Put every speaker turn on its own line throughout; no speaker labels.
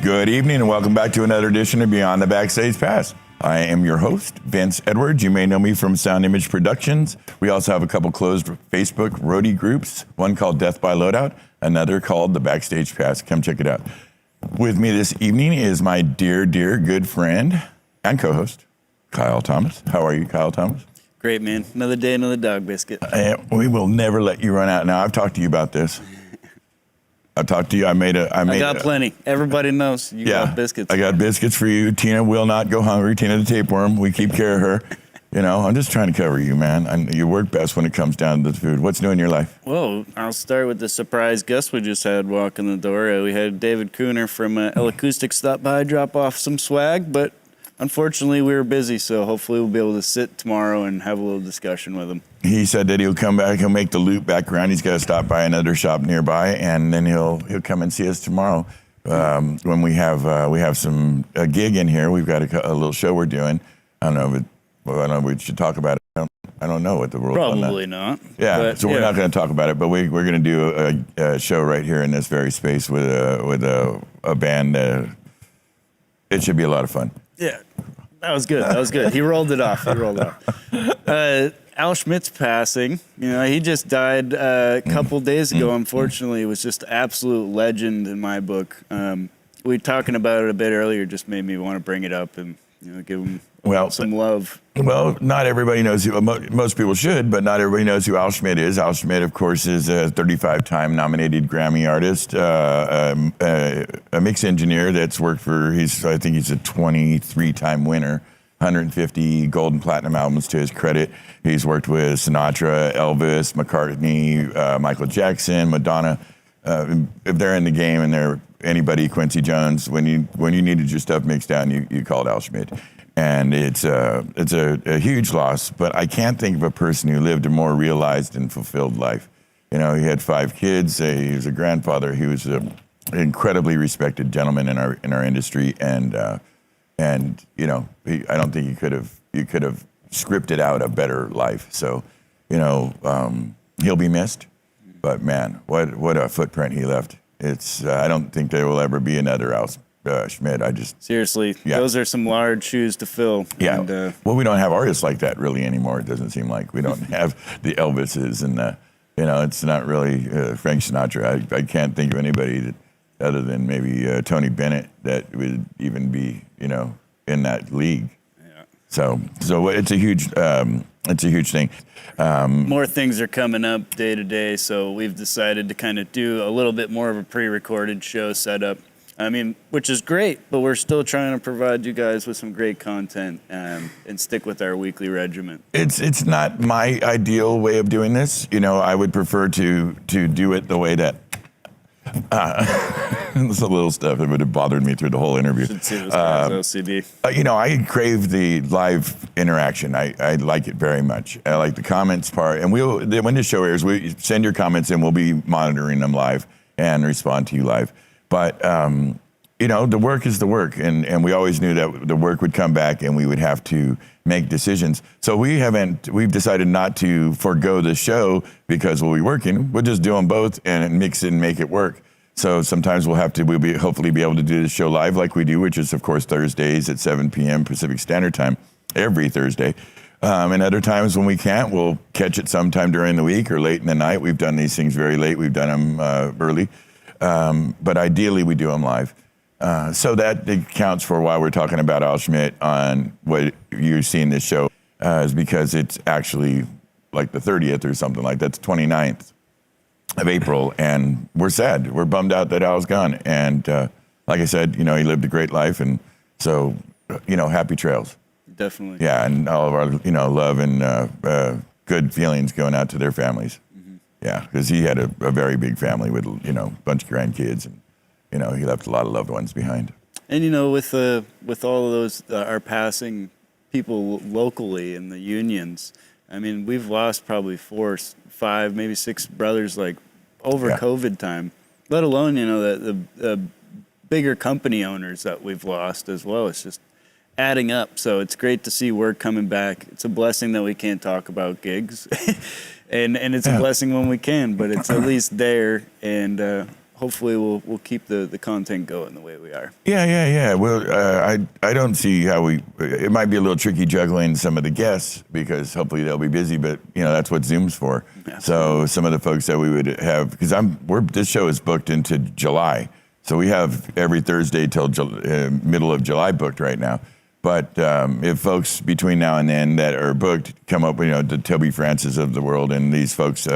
Good evening and welcome back to another edition of Beyond the Backstage Pass. I am your host, Vince Edwards. You may know me from Sound Image Productions. We also have a couple closed Facebook roadie groups, one called Death by Loadout, another called The Backstage Pass. Come check it out. With me this evening is my dear good friend and co-host, Kyle Thomas. How are you, Kyle Thomas?
Great, man. Another day, another dog biscuit.
We will never let you run out. Now, I've talked to you about this. I've talked to you. I got
plenty. Everybody knows you got biscuits.
I got biscuits for you. Tina will not go hungry. Tina the tapeworm. We keep care of her. You know, I'm just trying to cover you, man. You work best when it comes down to the food. What's new in your life?
Well, I'll start with the surprise guest we just had walk in the door. We had David Cooner from El Acoustic stop by, drop off some swag, but unfortunately we were busy, so hopefully we'll be able to sit tomorrow and have a little discussion with him. He
said that he'll come back, he'll make the loop back around. He's got to stop by another shop nearby, and then he'll come and see us tomorrow when we have some a gig in here. We've got a little show we're doing. I don't know if we should talk about it. I don't know what the rules are.
Probably not.
Yeah, so we're not going to talk about it, but we're going to do a show right here in this very space with a band. It should be a lot of fun.
Yeah, that was good. He rolled it off. Al Schmidt's passing, he just died a couple days ago. Unfortunately, it was just an absolute legend in my book. We were talking about it a bit earlier, just made me want to bring it up and give him some love.
Well, not everybody knows who, most people should, but not everybody knows who Al Schmidt is. Al Schmidt, of course, is a 35-time nominated Grammy artist, a mix engineer that's worked for, I think he's a 23-time winner. 150 gold and platinum albums to his credit. He's worked with Sinatra, Elvis, McCartney, Michael Jackson, Madonna. If they're in the game and anybody, Quincy Jones, when you needed your stuff mixed down, you called Al Schmidt. And it's a huge loss, but I can't think of a person who lived a more realized and fulfilled life. He had 5 kids. He was a grandfather. He was an incredibly respected gentleman in our industry, and I don't think you could have scripted out a better life. So, he'll be missed, but man, what a footprint he left. I don't think there will ever be another Al Schmidt.
Seriously, those are some large shoes to fill.
Yeah. And, we don't have artists like that really anymore. It doesn't seem like we don't have the Elvises and it's not really Frank Sinatra. I can't think of anybody other than maybe Tony Bennett that would even be in that league. Yeah. So it's a huge thing.
More things are coming up day to day, so we've decided to kind of do a little bit more of a pre-recorded show setup. Which is great, but we're still trying to provide you guys with some great content and stick with our weekly regimen.
It's not my ideal way of doing this. I would prefer to do it the way that it's a little stuff that would have bothered me through the whole interview.
Should see this guy's OCD.
I crave the live interaction. I like it very much. I like the comments part. And when the show airs, we send your comments in. We'll be monitoring them live and respond to you live. But, the work is the work. And we always knew that the work would come back and we would have to make decisions. So we've decided not to forego the show because we'll be working. We'll just do them both and mix it and make it worll So sometimes we'll hopefully be able to do the show live like we do, which is of course Thursdays at 7 p.m. Pacific Standard Time, every Thursday. And other times when we can't, we'll catch it sometime during the week or late in the night. We've done these things very late. We've done them early. But ideally we do them live. So that accounts for why we're talking about Al Schmidt on what you see in this show is because it's actually like the 30th or something like that. It's 29th of April, and we're sad. We're bummed out that Al's gone. And like I said, he lived a great life, and so, happy trails.
Definitely.
Yeah, and all of our, love and good feelings going out to their families. Mm-hmm. Yeah, because he had a very big family with, a bunch of grandkids, and he left a lot of loved ones behind.
And with all of those our passing people locally in the unions, we've lost probably 4, 5, maybe 6 brothers over COVID time. Let alone the bigger company owners that we've lost as well. It's just adding up. So it's great to see work coming back. It's a blessing that we can't talk about gigs, and it's a blessing when we can. But it's at least there, and hopefully we'll keep the content going the way we are.
Yeah. Well, I don't see how it might be a little tricky juggling some of the guests because hopefully they'll be busy, but that's what Zoom's for. Absolutely. So some of the folks that we would have, because this show is booked into July. So we have every Thursday till middle of July booked right now. But if folks between now and then that are booked come up, the Toby Francis of the world and these folks,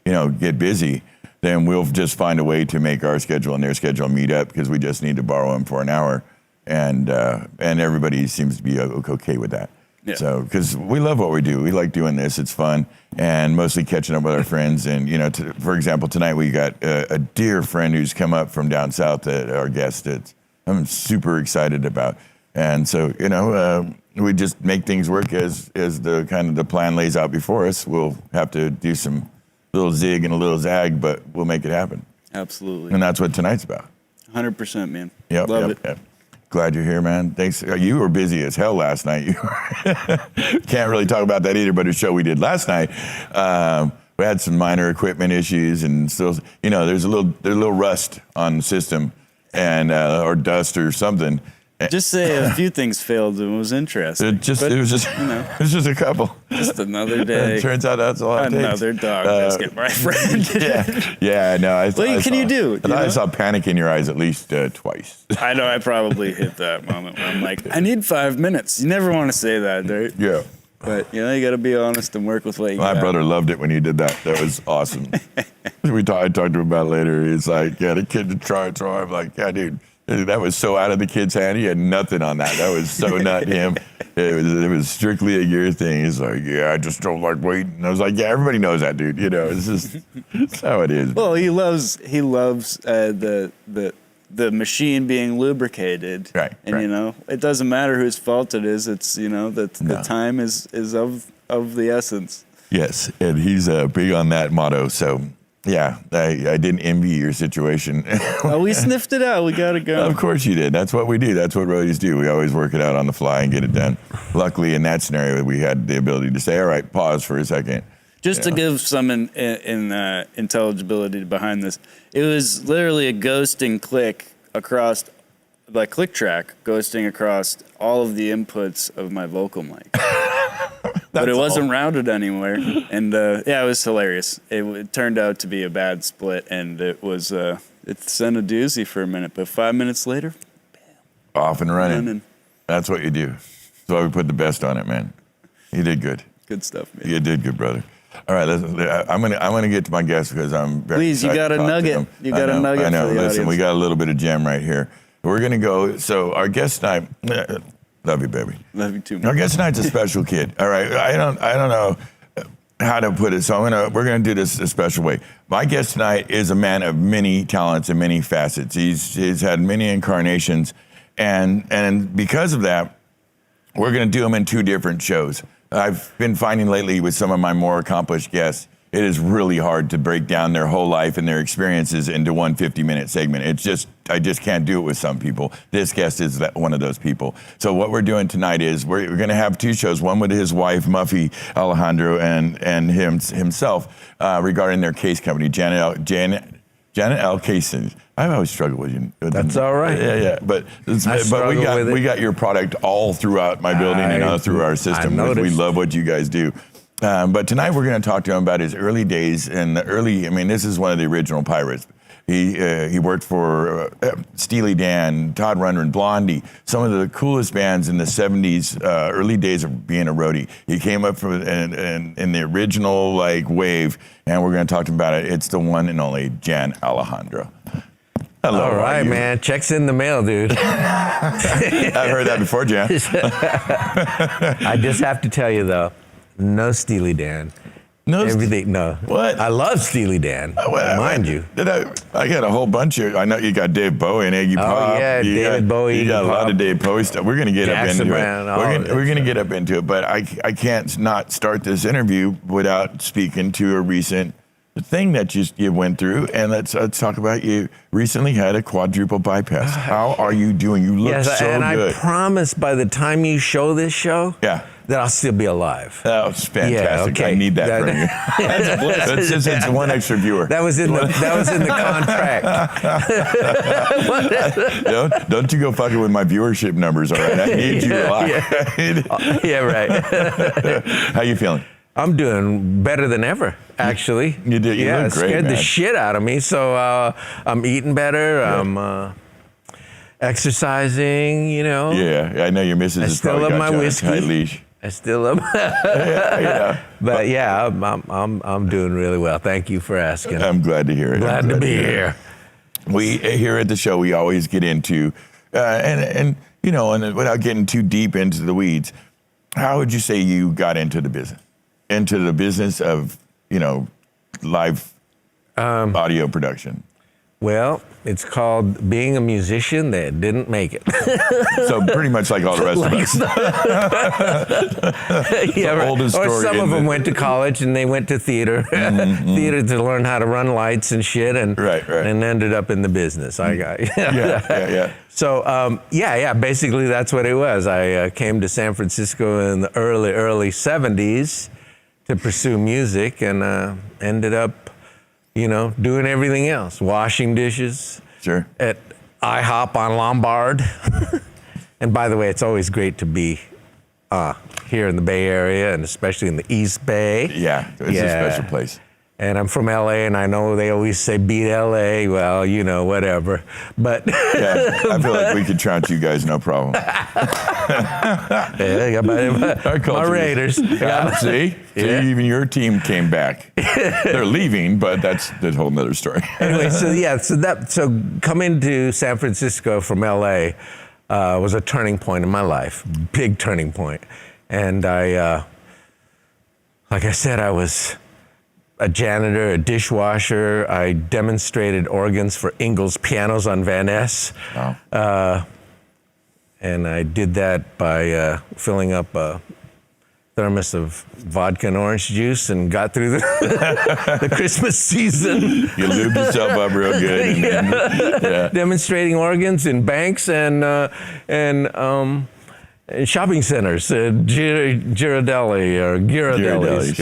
get busy, then we'll just find a way to make our schedule and their schedule meet up because we just need to borrow them for an hour. And everybody seems to be okay with that. Yeah. So, because we love what we do. We like doing this. It's fun. And mostly catching up with our friends. And, for example, tonight we got a dear friend who's come up from down south that our guest that I'm super excited about. And so, we just make things work as the kind of the plan lays out before us. We'll have to do some little zig and a little zag, but we'll make it happen.
Absolutely.
And that's what tonight's about.
100%, man.
Love it. Glad you're here, man. Thanks. You were busy as hell last night. You can't really talk about that either, but a show we did last night, we had some minor equipment issues and still, there's a little rust on the system and or dust or something.
Just say a few things failed and it was interesting.
It was just a couple.
Just another day.
It turns out that's all it takes.
Another dog biscuit, my friend.
yeah. No.
What can you do?
I saw panic in your eyes at least twice.
I know. I probably hit that moment where I'm like, I need 5 minutes. You never want to say that, right?
Yeah.
But you got to be honest and work with what you got.
My brother loved it when you did that. That was awesome. I talked to him about it later. He's like, the kid to try. I'm like, yeah, dude. That was so out of the kid's hand. He had nothing on that. That was so not him. It was strictly a year thing. He's like, I just don't like waiting. And I was like, yeah, everybody knows that, dude. It's just it's how it is.
Well, he loves the machine being lubricated.
Right.
And it doesn't matter whose fault it is. It's the time is of the essence.
Yes, and he's big on that motto. So. Yeah, I didn't envy your situation.
Well, we sniffed it out. We got to go.
Of course you did. That's what we do. That's what roadies do. We always work it out on the fly and get it done. Luckily, in that scenario, we had the ability to say, all right, pause for a second.
Just to give some intelligibility behind this, it was literally a ghosting click across, like click track, ghosting across all of the inputs of my vocal mic. But it wasn't routed anywhere, and it was hilarious. It turned out to be a bad split, and it sent a doozy for a minute. But 5 minutes later, bam,
off and running. That's what you do. That's why we put the best on it, man. You did good.
Good stuff, man.
You did good, brother. All right, I'm gonna get to my guest because I'm very
Please, you got a nugget. You got a nugget.
I know.
For the
Listen,
audience.
we got a little bit of gem right here. We're gonna go. So our guest tonight. Love you, baby.
Love you too, man.
Our guest tonight's a special kid. All right, I don't know how to put it, so we're gonna do this a special way. My guest tonight is a man of many talents and many facets. He's had many incarnations, and because of that, we're gonna do him in 2 different shows. I've been finding lately with some of my more accomplished guests, it is really hard to break down their whole life and their experiences into one 50-minute segment. I just can't do it with some people. This guest is one of those people. So what we're doing tonight is we're going to have 2 shows, one with his wife, Muffy Alejandro, and himself regarding their case company, Janet L. Casing. I always struggle with you.
That's all right.
Yeah. But we got your product all throughout my building and all through our system. We love what you guys do. But tonight we're going to talk to him about his early days and this is one of the original Pirates. He worked for Steely Dan, Todd Rundgren, Blondie, some of the coolest bands in the 70s, early days of being a roadie. He came up from in the original wave, and we're going to talk to him about it. It's the one and only Jan Alejandro. Hello.
All right, man. Check's in the mail, dude.
I've heard that before, Jan.
I just have to tell you, though, no Steely Dan.
No.
Everything, no.
What?
I love Steely Dan, mind you.
I got a whole bunch of, I know you got David Bowie and Iggy Pop.
Oh, yeah, David Bowie.
You got
Iggy
a lot
Pop.
of David Bowie stuff. We're going to get
Jackson
up into
Brown,
it. We're going to get up into it, but I can't not start this interview without speaking to a recent thing that you went through, and let's talk about you recently had a quadruple bypass. How are you doing? You look so
and
good.
I promise by the time you show this show,
Yeah.
that I'll still be alive.
That was fantastic.
Yeah, okay.
I need that from you. That's just it's one extra viewer.
That was in the contract.
Don't you go fucking with my viewership numbers, all right? I need you alive.
Yeah, right.
How you feeling?
I'm doing better than ever, actually.
You did. You look
it
great,
scared
man.
the shit out of me. So I'm eating better. I'm exercising. You know.
Yeah, I know your missus
I
has
still
probably
love
got
my
you on a
whiskey.
tight leash.
I still love.
Yeah.
But yeah, I'm doing really well. Thank you for asking.
I'm glad to hear it.
Glad to be here.
We here at the show, we always get into, and you know, and without getting too deep into the weeds, how would you say you got into the business of, you know, live audio production?
Well, it's called being a musician that didn't make it.
So pretty much like all the rest of us.
Yeah, right.
Oldest
Or
story
some
in
of them
the-
went to college and they went to theater, theater to learn how to run lights and shit, and
Right.
and ended up in the business. I got
Yeah.
So basically that's what it was. I came to San Francisco in the early 70s to pursue music, and ended up, you know, doing everything else, washing dishes
Sure.
at IHOP on Lombard. And by the way, it's always great to be here in the Bay Area, and especially in the East Bay.
Yeah, it's a special place.
And I'm from LA, and I know they always say beat LA. Well, you know, whatever. But
Yeah, I feel like we could trounce you guys, no problem.
yeah, my
culture.
Raiders.
See,
Yeah.
even your team came back. They're leaving, but that's a whole nother story.
Anyway, so coming to San Francisco from LA was a turning point in my life, big turning point. And I, like I said, I was a janitor, a dishwasher. I demonstrated organs for Ingles Pianos on Van Ness.
Wow.
And I did that by filling up a thermos of vodka and orange juice, and got through the Christmas season.
You lubed yourself up real good. And then,
Demonstrating organs in banks and shopping centers, Girardelli or Ghirardelli.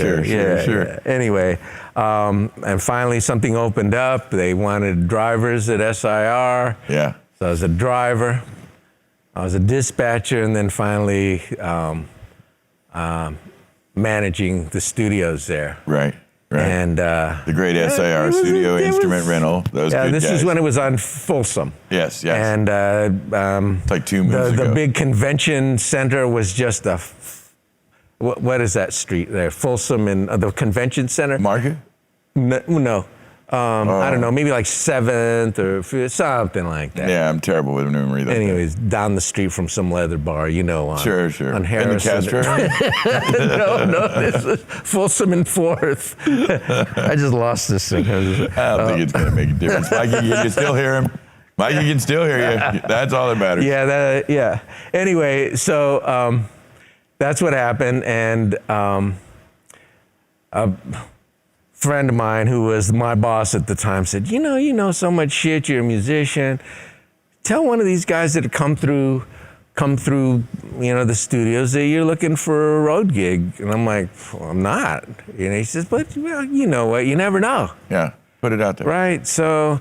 Sure.
Anyway, and finally something opened up. They wanted drivers at SIR.
Yeah.
So I was a driver. I was a dispatcher, and then finally managing the studios there.
Right.
And
The great SIR
it was-
studio
it
instrument
was-
rental. Those good
this
guys.
was when it was on Folsom.
Yes.
And
It's like 2 moves
the
ago.
big convention center was just what is that street there? Folsom and the convention center?
Market?
No. I don't know, maybe like 7th or something like that.
Yeah, I'm terrible with memory.
Anyways, down the street from some leather bar, you know, on
Sure.
on
In the
Harrison.
Castro?
No, this is Folsom and 4th. I just lost this thing.
I don't think it's going to make a difference. Mikey, you can still hear him. Mikey can still hear you. That's all that matters.
Yeah. Anyway, so that's what happened, and a friend of mine who was my boss at the time said, you know so much shit. You're a musician. Tell one of these guys that come through, the studios that you're looking for a road gig. And I'm like, well, I'm not. He says, but well, you know what? You never know.
Yeah. Put it out there.
Right. So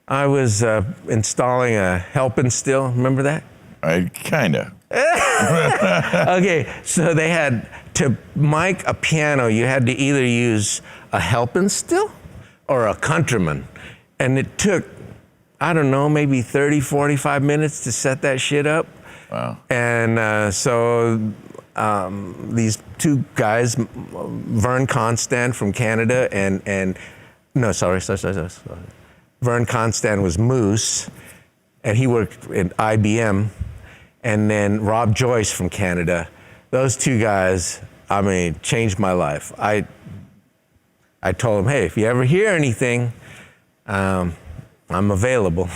I was installing a help and still. Remember that?
I kind of.
Okay, so they had to mic a piano, you had to either use a helping still or a countryman. And it took, I don't know, maybe 30, 45 minutes to set that shit up.
Wow.
And so these two guys, Vern Constant from Canada and no, sorry. Vern Constant was Moose, and he worked at IBM. And then Rob Joyce from Canada. Those two guys, changed my life. I told them, hey, if you ever hear anything, I'm available.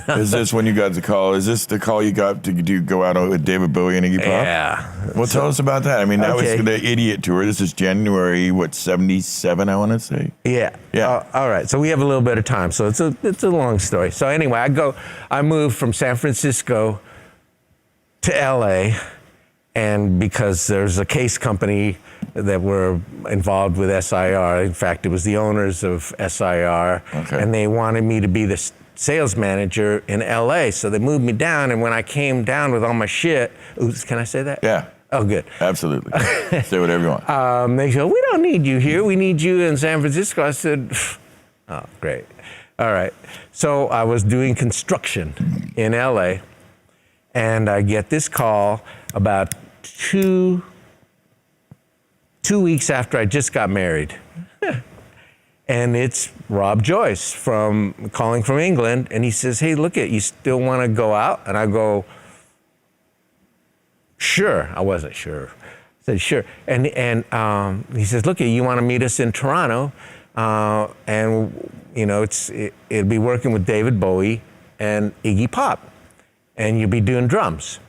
Is this when you got the call? Is this the call you got to go out with David Bowie and Iggy Pop?
Yeah.
Well, tell us about that. That
Okay.
was the Idiot Tour. This is January, 77, I want to say?
Yeah.
Yeah.
All right. So we have a little bit of time. So it's a long story. So anyway, I moved from San Francisco to LA, And because there's a case company that were involved with SIR. In fact, it was the owners of SIR, and they wanted me to be the sales manager in LA. So they moved me down, and when I came down with all my shit, oops, can I say that?
Yeah.
Oh, good.
Absolutely. Say whatever you want.
They said, we don't need you here. We need you in San Francisco. I said, oh, great. All right. So I was doing construction in LA, and I get this call about two weeks after I just got married. And it's Rob Joyce calling from England, and he says, hey, look you still want to go out? And I go, sure. I wasn't sure. I said, sure. And he says, look, you want to meet us in Toronto? And, you know, it'll be working with David Bowie and Iggy Pop, and you'll be doing drums.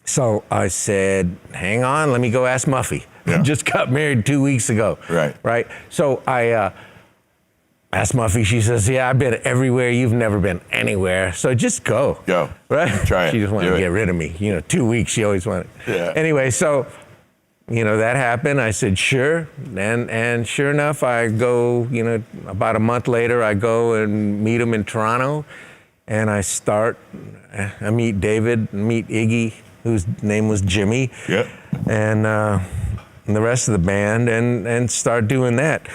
So I said, hang on, let me go ask Muffy.
Yeah.
Just got married 2 weeks ago. Right. So I asked Muffy, she says, yeah, I've been everywhere, you've never been anywhere, so just go.
Go.
Right?
Try it.
She just wanted to get rid of me. You know, 2 weeks, she always wanted.
Yeah.
Anyway, so, you know, that happened. I said, sure. And sure enough, I go, you know, about a month later, I go and meet him in Toronto, and I meet David, meet Iggy, whose name was Jimmy.
Yep.
And the rest of the band, and start doing that.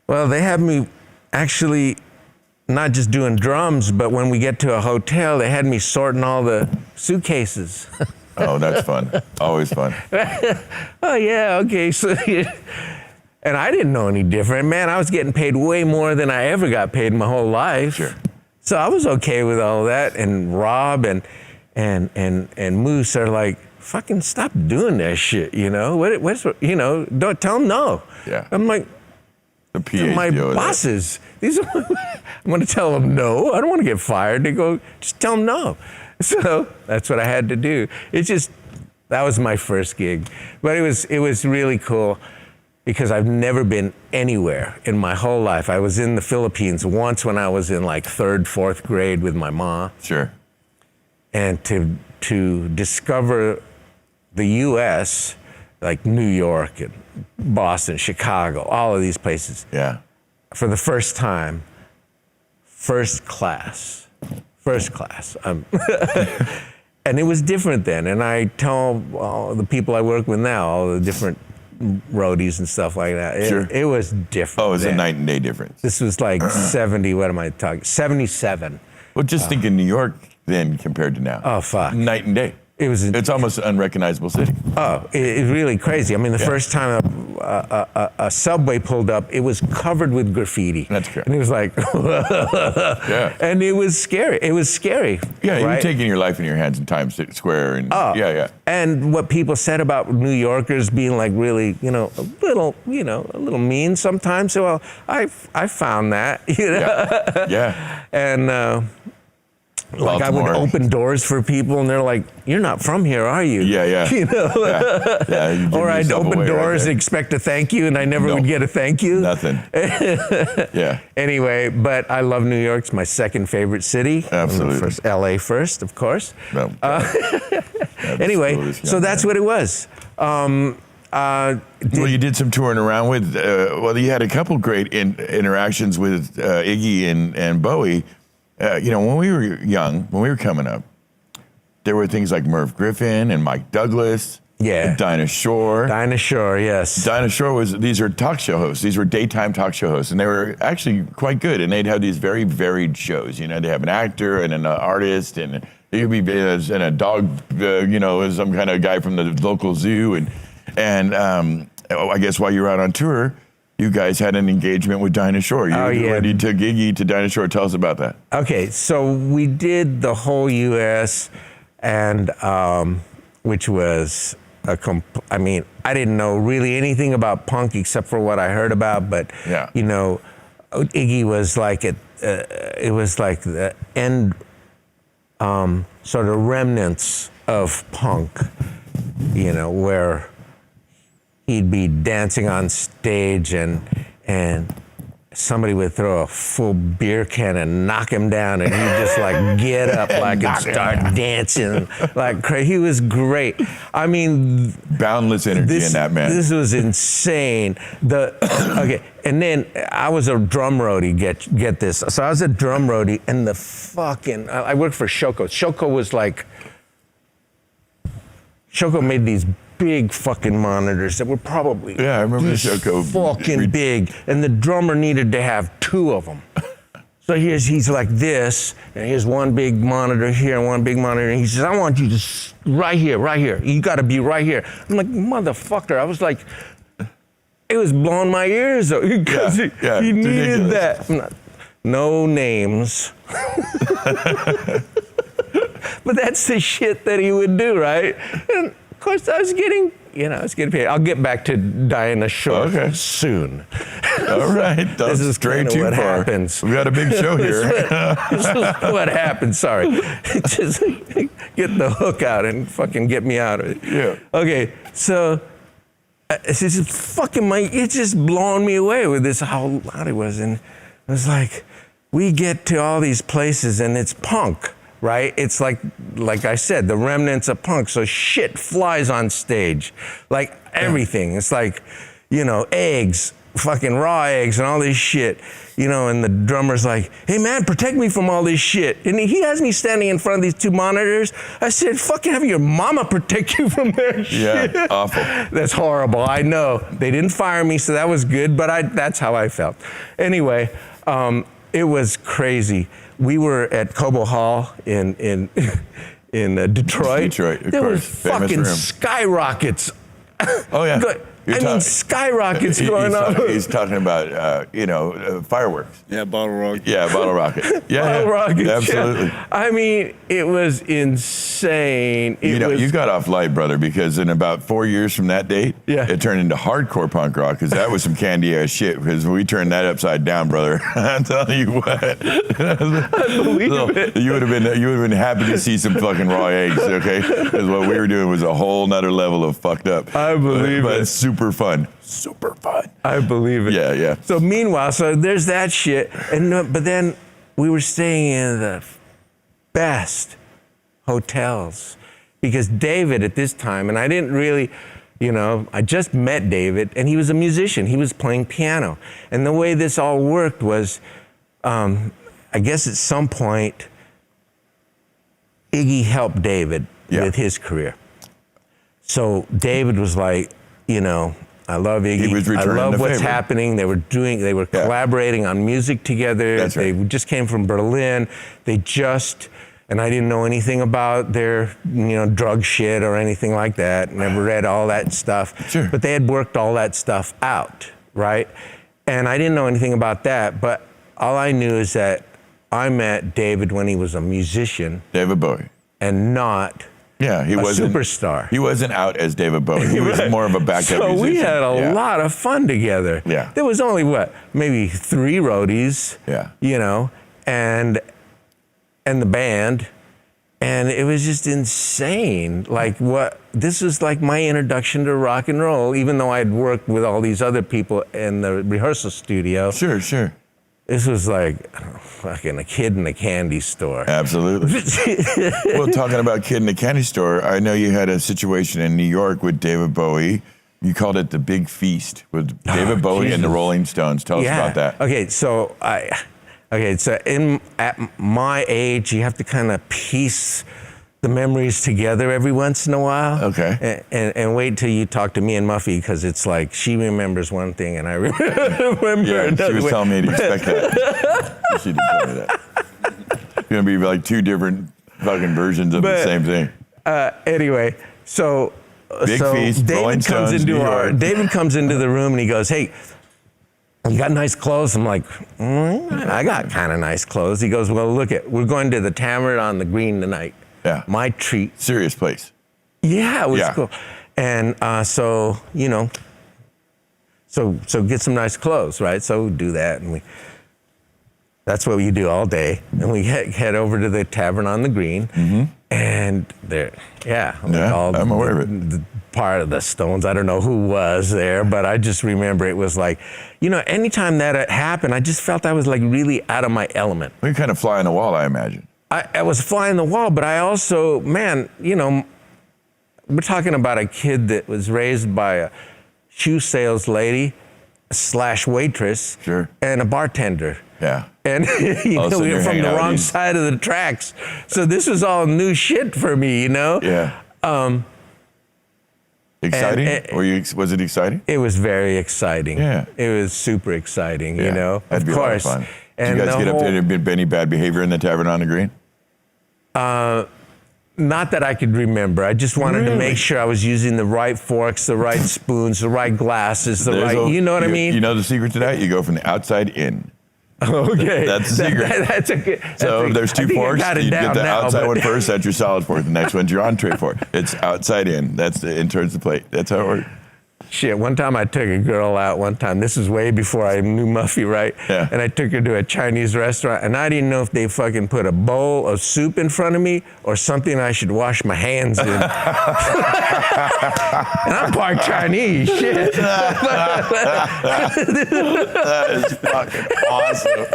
Well, they have me actually not just doing drums, but when we get to a hotel, they had me sorting all the suitcases.
Oh, that's fun. Always fun.
Oh, yeah, okay. So, and I didn't know any different. Man, I was getting paid way more than I ever got paid in my whole life.
Sure.
So I was okay with all that. And Rob and Moose are like, fucking stop doing that shit, you know? What's you know, don't tell them no.
Yeah.
I'm like,
The PA
my bosses. These are I'm gonna tell them no. I don't want to get fired. They go, just tell them no. So that's what I had to do. That was my first gig. But it was really cool because I've never been anywhere in my whole life. I was in the Philippines once when I was in like 3rd, 4th grade with my mom.
Sure.
And to discover the U.S., like New York and Boston, Chicago, all of these places.
Yeah.
For the first time, first class. And it was different then. And I tell all the people I work with now, all the different roadies and stuff like that, it was different.
Oh, it was
then.
a night and day difference.
This was like 77.
Well, just think in New York then compared to now.
Oh, fuck.
Night and day. It's almost an unrecognizable city.
Oh, it's really crazy. I mean, the first time a subway pulled up, it was covered with graffiti.
That's correct.
And it was like,
Yeah.
And it was scary. It was scary.
Yeah,
right?
you're taking your life in your hands in Times Square. And yeah.
And what people said about New Yorkers being like really, you know, a little mean sometimes. So well, I found that, you know.
Yeah.
And like I would open doors for people, and they're like, "You're not from here, are you?"
Yeah.
You know.
Yeah.
Or I'd open doors and expect a thank you, and I never would get a thank you.
Nothing. Yeah.
Anyway, but I love New York. It's my second favorite city.
Absolutely.
LA first, of course.
No.
Anyway, so that's what it was.
Well, you did some touring around with. You had a couple great interactions with Iggy and Bowie. You know, when we were young, when we were coming up, there were things like Merv Griffin and Mike Douglas.
Yeah.
Dinah Shore.
Dinah Shore, yes.
Dinah Shore these are talk show hosts. These were daytime talk show hosts, and they were actually quite good. And they'd have these very varied shows. You know, they have an actor and an artist, and you could be and a dog, you know, some kind of guy from the local zoo. And I guess while you were out on tour, you guys had an engagement with Dinah Shore. You took Iggy to Dinah Shore. Tell us about that.
Okay, so we did the whole U.S. and which was I mean, I didn't know really anything about punk except for what I heard about, but you know, Iggy was like it was like the end sort of remnants of punk, you know, where he'd be dancing on stage and somebody would throw a full beer can and knock him down, and he'd just like get up like and start dancing like crazy. He was great. I mean,
boundless energy in that man.
This was insane. Okay, and then I was a drum roadie. Get this. So I was a drum roadie, and I worked for Shoko. Shoko made these big fucking monitors that were probably
I remember the Shoko
fucking big, and the drummer needed to have 2 of them. So he's like this, and here's one big monitor here and one big monitor, and he says, I want you to right here. You got to be right here. I'm like, motherfucker. I was like, it was blowing my ears though, because he needed that. No names. But that's the shit that he would do, right? And of course, I was getting paid. I'll get back to Diana Shore soon.
All right,
this is
straight too
what
far.
Happens.
We got a big show here.
This is what happens. Sorry, just get the hook out and fucking get me out of it.
Yeah.
Okay, so it's just fucking it's just blowing me away with this how loud it was, and it was like we get to all these places and it's punk. Right? It's like I said, the remnants of punk. So shit flies on stage, like everything. It's like, eggs, fucking raw eggs and all this shit, and the drummer's like, hey man, protect me from all this shit. And he has me standing in front of these 2 monitors. I said, fucking have your mama protect you from their shit.
Yeah, awful.
That's horrible, I know. They didn't fire me, so that was good, but that's how I felt. Anyway, it was crazy. We were at Cobo Hall in Detroit. There were fucking skyrockets.
Oh yeah.
Skyrockets going on.
He's talking about fireworks.
Yeah, bottle rocket.
Yeah, bottle rocket. Yeah,
bottle rocket.
Absolutely.
Yeah. I mean, it was insane.
You got off light, brother, because in about 4 years from that date, it turned into hardcore punk rock, because that was some candy ass shit. Because we turned that upside down, brother. I'm telling you what.
I believe it.
You would have been happy to see some fucking raw eggs, okay? Because what we were doing was a whole nother level of fucked up.
I believe
but
it.
It's super fun. Super fun.
I believe it.
Yeah.
So meanwhile, there's that shit, but then we were staying in the best hotels, because David at this time, and I didn't really, I just met David, and he was a musician. He was playing piano, and the way this all worked was, I guess at some point, Iggy helped David with his career. So David was like, I love Iggy.
He was returning
I love
the
what's
favor.
happening. They were collaborating on music together.
That's right.
They just came from Berlin. And I didn't know anything about their, drug shit or anything like that. Never read all that stuff.
Sure.
But they had worked all that stuff out, right? And I didn't know anything about that. But all I knew is that I met David when he was a musician.
David Bowie.
And not
he wasn't
superstar.
He wasn't out as David Bowie. He was more of a backup musician.
So we had a lot of fun together.
Yeah.
There was only maybe 3 roadies.
Yeah.
And the band, and it was just insane. This was like my introduction to rock and roll, even though I'd worked with all these other people in the rehearsal studio.
Sure.
This was like fucking a kid in a candy store.
Absolutely. Well, talking about kid in a candy store, I know you had a situation in New York with David Bowie. You called it the Big Feast with David Bowie and the Rolling Stones. Tell us about that.
Okay, so at my age, you have to kind of piece the memories together every once in a while.
Okay.
And wait till you talk to me and Muffy, because it's like she remembers one thing and I remember another.
She was telling me to expect that. She didn't tell me that. It's going to be like 2 different fucking versions of the same thing.
Anyway, so
Big Feast, Rolling Stones, New York.
David comes into the room and he goes, hey, you got nice clothes? I'm like, I got kind of nice clothes. He goes, well, we're going to the Tavern on the Green tonight.
Yeah.
My treat.
Serious place.
Yeah, it was cool. And so get some nice clothes, right? So we do that, and that's what we do all day. And we head over to the Tavern on the Green.
Mm-hmm.
And they're,
I'm aware of it.
The part of the Stones, I don't know who was there, but I just remember it was like, anytime that happened, I just felt I was like really out of my element.
We kind of fly on the wall, I imagine.
I was flying the wall, but I also, man, we're talking about a kid that was raised by a shoe sales lady / waitress
Sure.
and a bartender.
Yeah.
And we were from the wrong
these...
side of the tracks. So this was all new shit for me,
Yeah. Exciting? Was it exciting?
It was very exciting.
Yeah.
It was super exciting,
That'd
of
be
course.
A lot of fun.
And
did you guys get up to any bad behavior in the Tavern on the Green?
Not that I could remember. I just wanted to make sure I was using the right forks, the right spoons, the right glasses, you know what I mean?
You know the secret to that? You go from the outside in.
Okay.
That's the secret.
That's a good.
So if there's 2 forks, you get the outside one first, that's your solid fork. The next one's your entree fork. It's outside in. That's in towards the plate. That's how it works.
Shit, one time I took a girl out one time. This is way before I knew Muffy, right?
Yeah.
And I took her to a Chinese restaurant, and I didn't know if they fucking put a bowl of soup in front of me or something I should wash my hands in. And I'm part Chinese, shit.
That is fucking awesome.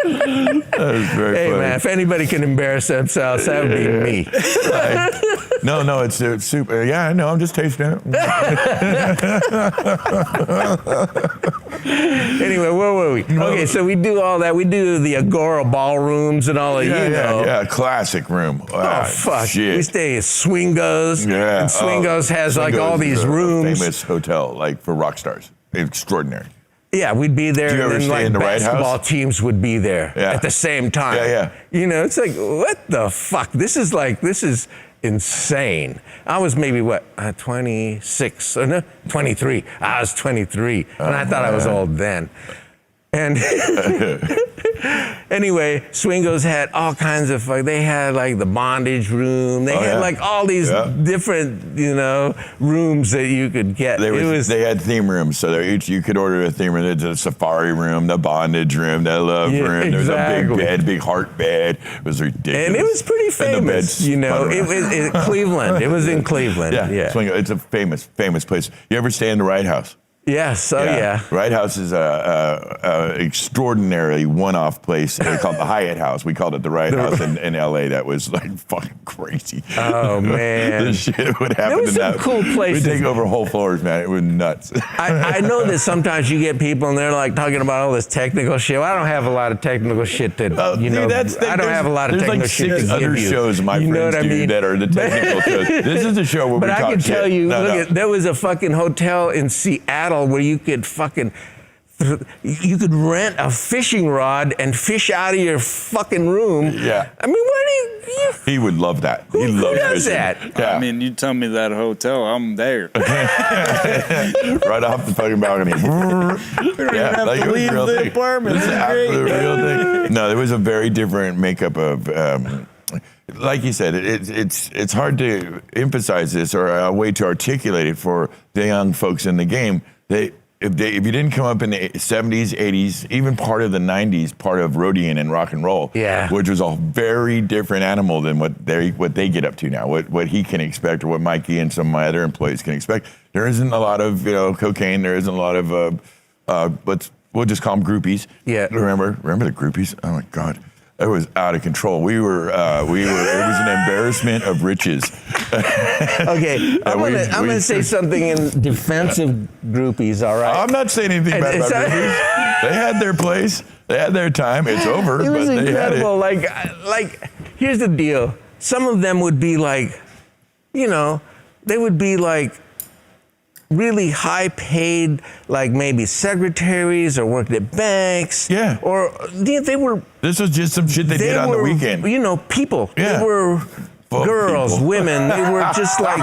That is very funny.
Hey, man, if anybody can embarrass themselves, that would be me.
No, it's soup. Yeah, I know, I'm just tasting it.
Anyway, where were we? Okay, so we do all that. We do the Agora ballrooms and all of
Yeah, classic room.
Oh, fuck.
Shit.
We stay at Swingos.
Yeah.
And Swingos has like all these rooms.
Famous hotel, like for rock stars. Extraordinary.
Yeah, we'd be there,
Do you ever
and then
stay in the White
basketball
House?
teams would be there at the same time.
Yeah.
It's like, what the fuck? This is insane. I was maybe 26, or no, 23. I was 23, and I thought I was old then. And anyway, Swingos had all kinds of, they had like the bondage room. They had like all these different, rooms that you could get.
They had theme rooms, so you could order a theme room. There's a safari room, the bondage room, the love room.
Exactly.
There was a big bed, big heart bed. It was ridiculous.
And it was pretty famous, it was Cleveland. It was in Cleveland. Yeah.
Swingo, it's a famous place. You ever stay in the Wright House?
Yes, yeah.
Wright House is a extraordinarily one-off place called the Hyatt House. We called it the Wright House in LA. That was like fucking crazy.
Oh, man.
The shit would happen
there was
in
some
that.
cool places.
We'd take over whole floors, man. It was nuts.
I know that sometimes you get people and they're like talking about all this technical shit. Well, I don't have a lot of technical shit to, I don't have a lot of technical shit to give you.
There's like 6 other shows my friends do that are the technical shows. This is the show where we talk shit.
But I can tell you, there was a fucking hotel in Seattle where you could rent a fishing rod and fish out of your fucking room.
Yeah.
I mean, what do you
He would love that.
Who does that?
Yeah.
I mean, you tell me that hotel, I'm there.
Right off the fucking balcony.
Yeah, like it was
real
the
thing.
apartment.
It's absolute real thing. No, there was a very different makeup of. Like you said, it's hard to emphasize this or a way to articulate it for the young folks in the game. If you didn't come up in the 70s, 80s, even part of the 90s, part of roadieing and rock and roll, which was a very different animal than what they get up to now, what he can expect or what Mikey and some of my other employees can expect. There isn't a lot of cocaine. There isn't a lot of we'll just call them groupies.
Yeah.
Remember the groupies? Oh my God. It was out of control. It was an embarrassment of riches.
Okay, I'm gonna say something in defense of groupies, all right?
I'm not saying anything bad about groupies. They had their place. They had their time. It's over,
it was
but they
incredible.
had it.
Like, here's the deal. Some of them would be like, they would be like, really high paid, like maybe secretaries or worked at banks.
Yeah.
Or they were.
This was just some shit they did on the weekend.
People.
Yeah.
They were girls,
people.
Women. They were just like,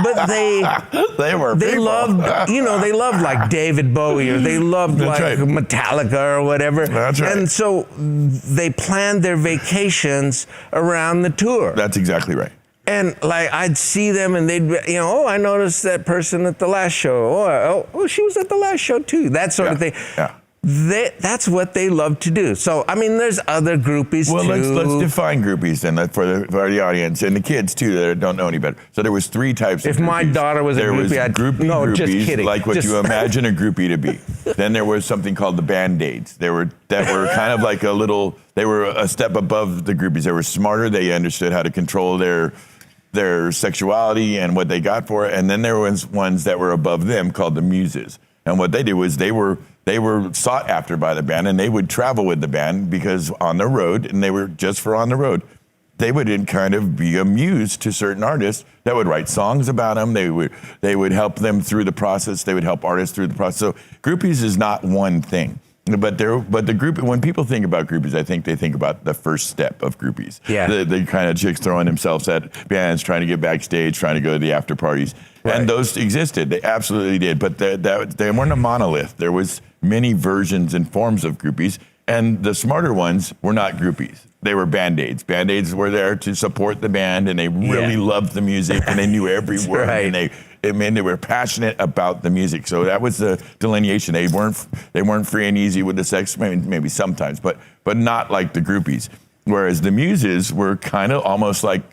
but they
people.
loved, they loved like David Bowie or they loved Metallica or whatever.
That's right.
And so they planned their vacations around the tour.
That's exactly right.
And like I'd see them and they'd be, I noticed that person at the last show. Oh, she was at the last show too. That sort of thing.
Yeah.
that's what they love to do. So, I mean, there's other groupies
Well,
too.
let's define groupies then for the audience and the kids too that don't know any better. So there was 3 types of
If
groupies.
my daughter was a
there
groupie, I'd no,
groupies,
just kidding.
like what
Just-
you imagine a groupie to be. Then there was something called the Band-Aids. That were kind of like they were a step above the groupies. They were smarter. They understood how to control their sexuality and what they got for it. And then there was ones that were above them called the muses. And what they did was they were sought after by the band, and they would travel with the band because on the road, and they were just for on the road, they would kind of be a muse to certain artists that would write songs about them. They would help them through the process. They would help artists through the process. So groupies is not one thing. But the group, when people think about groupies, I think they think about the first step of groupies.
Yeah.
The kind of chicks throwing themselves at bands, trying to get backstage, trying to go to the after parties.
Right.
And those existed. They absolutely did. But they weren't a monolith. There was many versions and forms of groupies. And the smarter ones were not groupies. They were Band-Aids. Band-Aids were there to support the band, and they really loved the music, and they knew every word.
Right.
And they were passionate about the music. So that was the delineation. They weren't free and easy with the sex, maybe sometimes, but not like the groupies. Whereas the muses were kind of almost like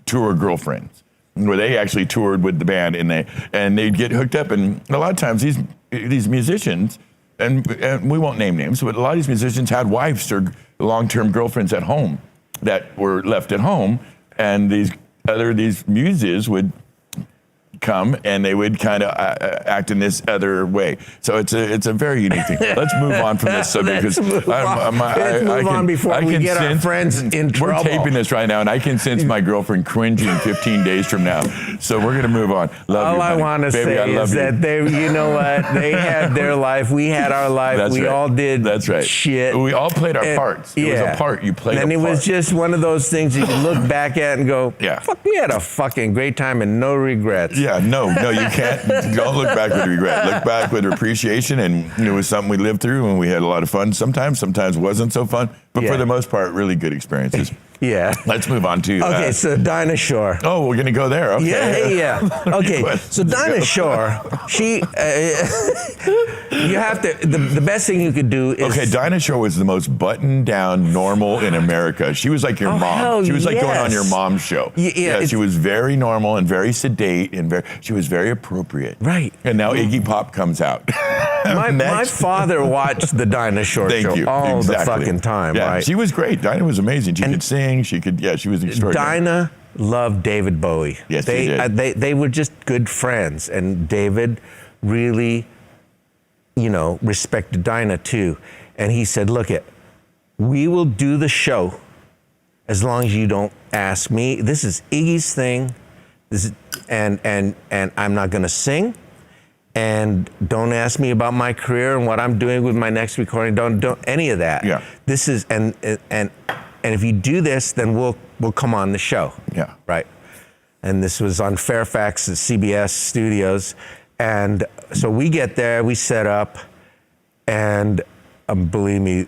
tour girlfriends, where they actually toured with the band, and they'd get hooked up. And a lot of times these musicians, and we won't name names, but a lot of these musicians had wives or long-term girlfriends at home that were left at home, and these muses would come and they would kind of act in this other way. So it's a very unique thing. Let's move on from this subject because
Let's move on before we get our friends in trouble.
We're taping this right now, and I can sense my girlfriend cringing 15 days from now. So we're gonna move on. Love
All
you,
I
honey.
want to
Baby,
say
I love
is
you.
that you know what? They had their life. We had our life.
That's
we
right.
all did
That's right.
shit.
We all played our
And-
parts. It was a part. You played
and
a
it
part.
was just one of those things you can look back at and go,
Yeah.
fuck, we had a fucking great time and no regrets.
Yeah, no, you can't. Don't look back with regret. Look back with appreciation, and it was something we lived through, and we had a lot of fun. Sometimes wasn't so fun, but
Yeah.
for the most part, really good experiences.
Yeah.
Let's move on to.
Okay, so Dinah Shore.
Oh, we're gonna go there. Okay.
Yeah. Okay, so Dinah Shore, she, you have to, the best thing you could do is.
Okay, Dinah Shore was the most buttoned down normal in America. She was like your
Oh,
mom.
hell
She was like going on
yes.
your mom's show.
Yeah,
she was very normal and very sedate and she was very appropriate.
Right.
And now Iggy Pop comes out.
My father watched the Dinah Shore
Thank
show
you.
all
Exactly.
the fucking time,
Yeah,
right?
she was great. Dinah was amazing. She could sing. She was extraordinary.
Dinah loved David Bowie.
Yes, she did.
They were just good friends, and David really, respected Dinah too. And he said, "Look, we will do the show as long as you don't ask me. This is Iggy's thing. And I'm not going to sing." And don't ask me about my career and what I'm doing with my next recording. Don't any of that.
Yeah.
This is and if you do this, then we'll come on the show.
Yeah.
Right. And this was on Fairfax at CBS Studios, and so we get there, we set up, and believe me,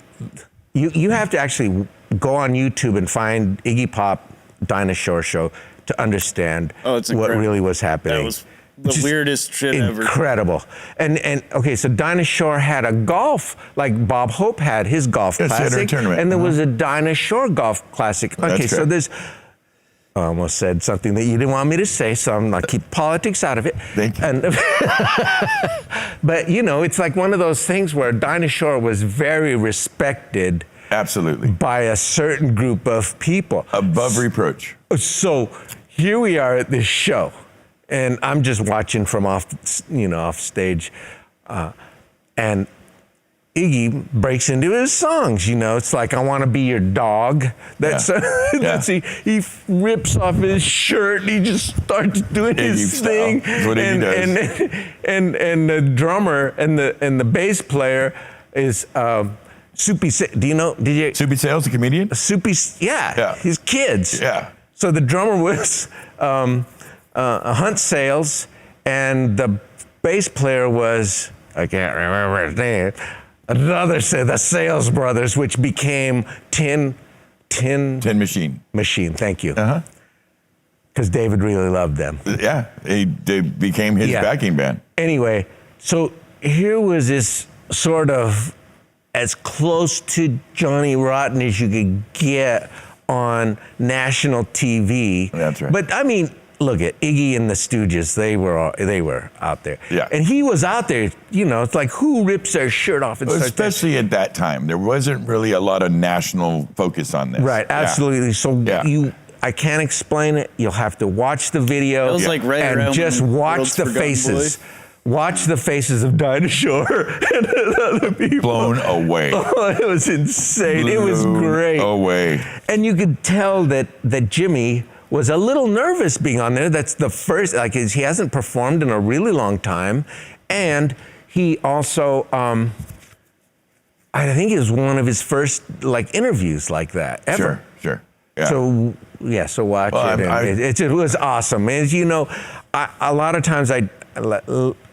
you have to actually go on YouTube and find Iggy Pop Dinah Shore show to understand
it's
what
incredible.
really was happening.
That was the
Just
weirdest shit ever.
Incredible. And okay, so Dinah Shore had a golf, like Bob Hope had his golf
Yes, she had her
classic,
tournament.
and there was a Dinah Shore golf classic. Okay,
That's
so
correct.
there's. I almost said something that you didn't want me to say, so I'm gonna keep politics out of it.
Thank you.
But it's like one of those things where Dinah Shore was very respected
Absolutely.
by a certain group of people.
Above reproach.
So here we are at this show, and I'm just watching from off stage, and Iggy breaks into his songs. It's like "I Want to Be Your Dog." That's he rips off his shirt and he just starts doing
Iggy
his
style.
thing.
That's what Iggy does.
And the drummer and the bass player is Soupy. Do you know? Did you?
Soupy Sales, the comedian?
Soupy,
Yeah.
his kids.
Yeah.
So the drummer was Hunt Sales, and the bass player was, I can't remember his name, the Sales Brothers, which became Tin
Machine.
Thank you.
Uh-huh.
Because David really loved them.
Yeah. They became his
Yeah.
backing band.
Anyway, so here was this sort of as close to Johnny Rotten as you could get on national TV.
That's right.
But I mean, look at Iggy and the Stooges. They were out there.
Yeah.
And he was out there. You know, it's like who rips their shirt off and starts.
Especially at that time, there wasn't really a lot of national focus on this.
Right. Absolutely.
Yeah.
So I can't explain it. You'll have to watch the video.
It was like right
and
around
just
when
watch
World's
the
Forgotten
faces.
Boy.
Watch the faces of Dinah Shore and other people.
Blown away.
Oh, it was insane. It was great.
Away.
And you could tell that Jimmy was a little nervous being on there. That's the first, like, he hasn't performed in a really long time. And he also, I think it was one of his first, like, interviews like that ever.
Sure. Yeah.
So watch
Well,
it. It was awesome. As you know, a lot of times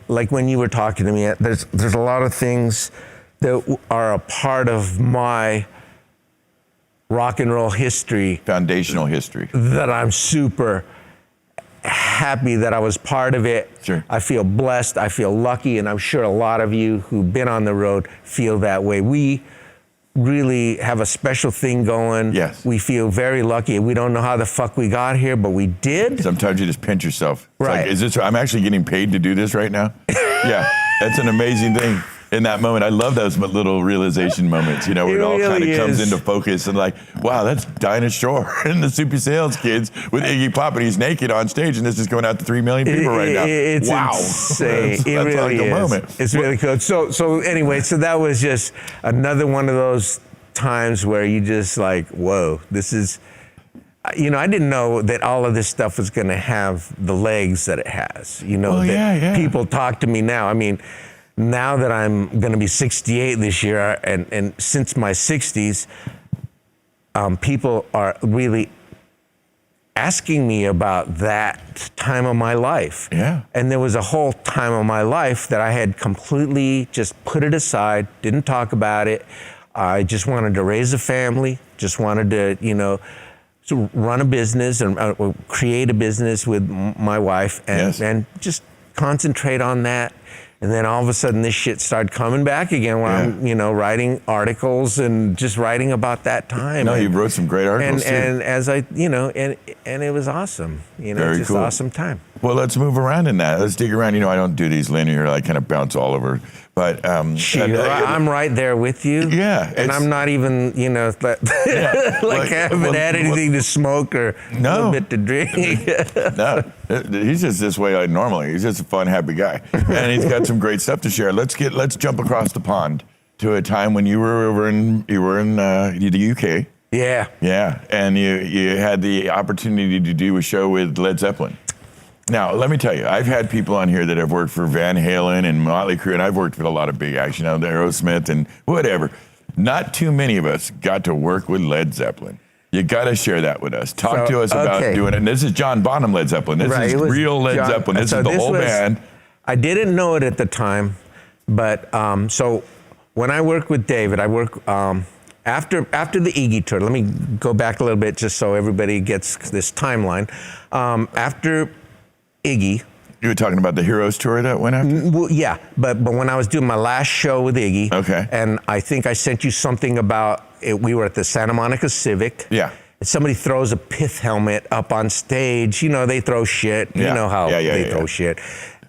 like when you were talking to me, there's a lot of things that are a part of my rock and roll history,
Foundational history.
that I'm super happy that I was part of it.
Sure.
I feel blessed, I feel lucky, and I'm sure a lot of you who've been on the road feel that way. We really have a special thing going.
Yes.
We feel very lucky. We don't know how the fuck we got here, but we did.
Sometimes you just pinch yourself. It's
Right.
Like, is this? I'm actually getting paid to do this right now. Yeah, that's an amazing thing. In that moment, I love those little realization moments, you know, where it all kind
really
of comes
is.
into focus and like, wow, that's Dinah Shore and the Soupy Sales Kids with Iggy Pop, and he's naked on stage, and this is going out to 3 million people right now.
It's
wow,
insane.
that's
It really
like a
is.
moment.
It's really cool. So anyway, so that was just another one of those times where you just like, whoa, this is, you know, I didn't know that all of this stuff was going to have the legs that it has. You know,
Well,
that
yeah.
people talk to me now. I mean, now that I'm going to be 68 this year, and since my 60s, people are really asking me about that time of my life.
Yeah.
And there was a whole time of my life that I had completely just put it aside, didn't talk about it. I just wanted to raise a family, just wanted to, you know, to run a business and create a business with my wife and just concentrate on that. And then all of a sudden this shit started coming back again when I'm, you know, writing articles and just writing about that time.
No, you wrote some great articles too.
And as I, you know, and it was awesome. You know,
Very
just
cool.
awesome time.
Well, let's move around in that. Let's dig around. You know, I don't do these linear. I kind of bounce all over. But
I'm right there with you.
Yeah,
and I'm not even, you know, like I haven't had anything to smoke or a little bit to drink.
No, he's just this way like normally. He's just a fun, happy guy, and he's got some great stuff to share. Let's jump across the pond to a time when you were in the UK. Yeah, and you had the opportunity to do a show with Led Zeppelin. Now, let me tell you, I've had people on here that have worked for Van Halen and Motley Crue, and I've worked with a lot of big acts, you know, Aerosmith and whatever. Not too many of us got to work with Led Zeppelin. You got to share that with us. Talk to us about doing it. And this is John Bonham Led Zeppelin. This is real Led Zeppelin. This is the whole band.
I didn't know it at the time, but so when I worked with David, I worked after the Iggy tour. Let me go back a little bit just so everybody gets this timeline. After Iggy.
You were talking about the Heroes tour that went after?
Well, yeah, but when I was doing my last show with Iggy, and I think I sent you something about it, we were at the Santa Monica Civic.
Yeah.
And somebody throws a pith helmet up on stage. You know, they throw shit. You know how they throw shit.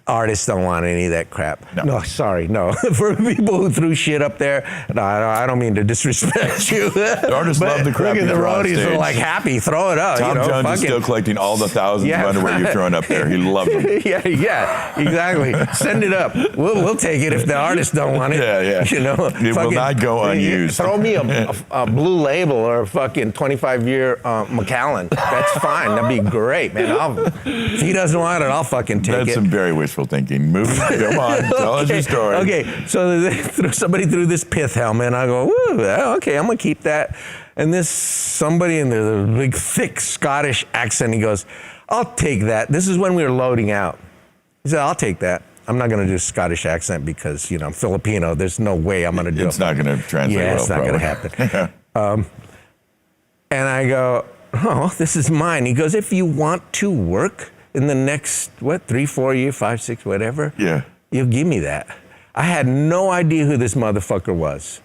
Artists don't want any of that crap. No, sorry, no. For people who threw shit up there, no, I don't mean to disrespect you.
The artists love the crap.
Look at the roadies are like happy, throw it up.
Tom Jones is still collecting all the thousands of underwear you've thrown up there. He loves them.
yeah, exactly. Send it up. We'll take it if the artists don't want it.
Yeah.
You know,
it will not go unused.
Throw me a blue label or a fucking 25-year Macallan. That's fine. That'd be great, man. If he doesn't want it, I'll fucking take it.
That's some very wishful thinking. Come on, tell us your story.
Okay, so somebody threw this pith helmet, and I go, woo, okay, I'm gonna keep that. And this somebody in the big, thick Scottish accent, he goes, I'll take that. This is when we were loading out. He said, I'll take that. I'm not gonna do a Scottish accent because, you know, I'm Filipino. There's no way I'm gonna do it.
It's not gonna translate well,
it's not gonna happen. And I go, oh, this is mine. He goes, if you want to work in the next, 3, 4 years, 5, 6, whatever, you'll give me that. I had no idea who this motherfucker was.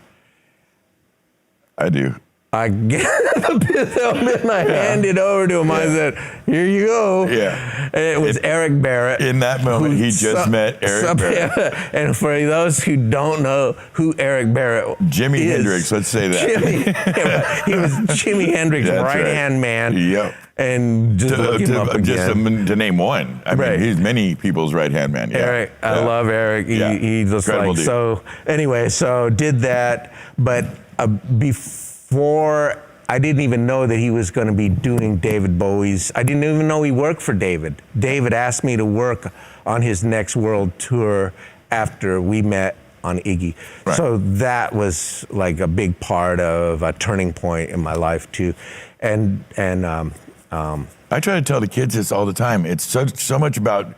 I do.
I get the helmet and I hand it over to him. I said, "Here you go."
Yeah.
And it was Eric Barrett.
In that moment, he just met Eric Barrett.
And for those who don't know who Eric Barrett
Jimi
is,
Hendrix, let's say that.
he was Jimi Hendrix's
That's
right-hand man.
Yep.
And just look him up again.
To name one. I mean, he's many people's right-hand man. Yeah.
Eric, I love Eric. He just
Incredible
like,
dude.
so anyway, so did that. But before, I didn't even know that he was going to be doing David Bowie's. I didn't even know he worked for David. David asked me to work on his next world tour after we met on Iggy.
Right.
So that was like a big part of a turning point in my life too. And
I try to tell the kids this all the time. It's so much about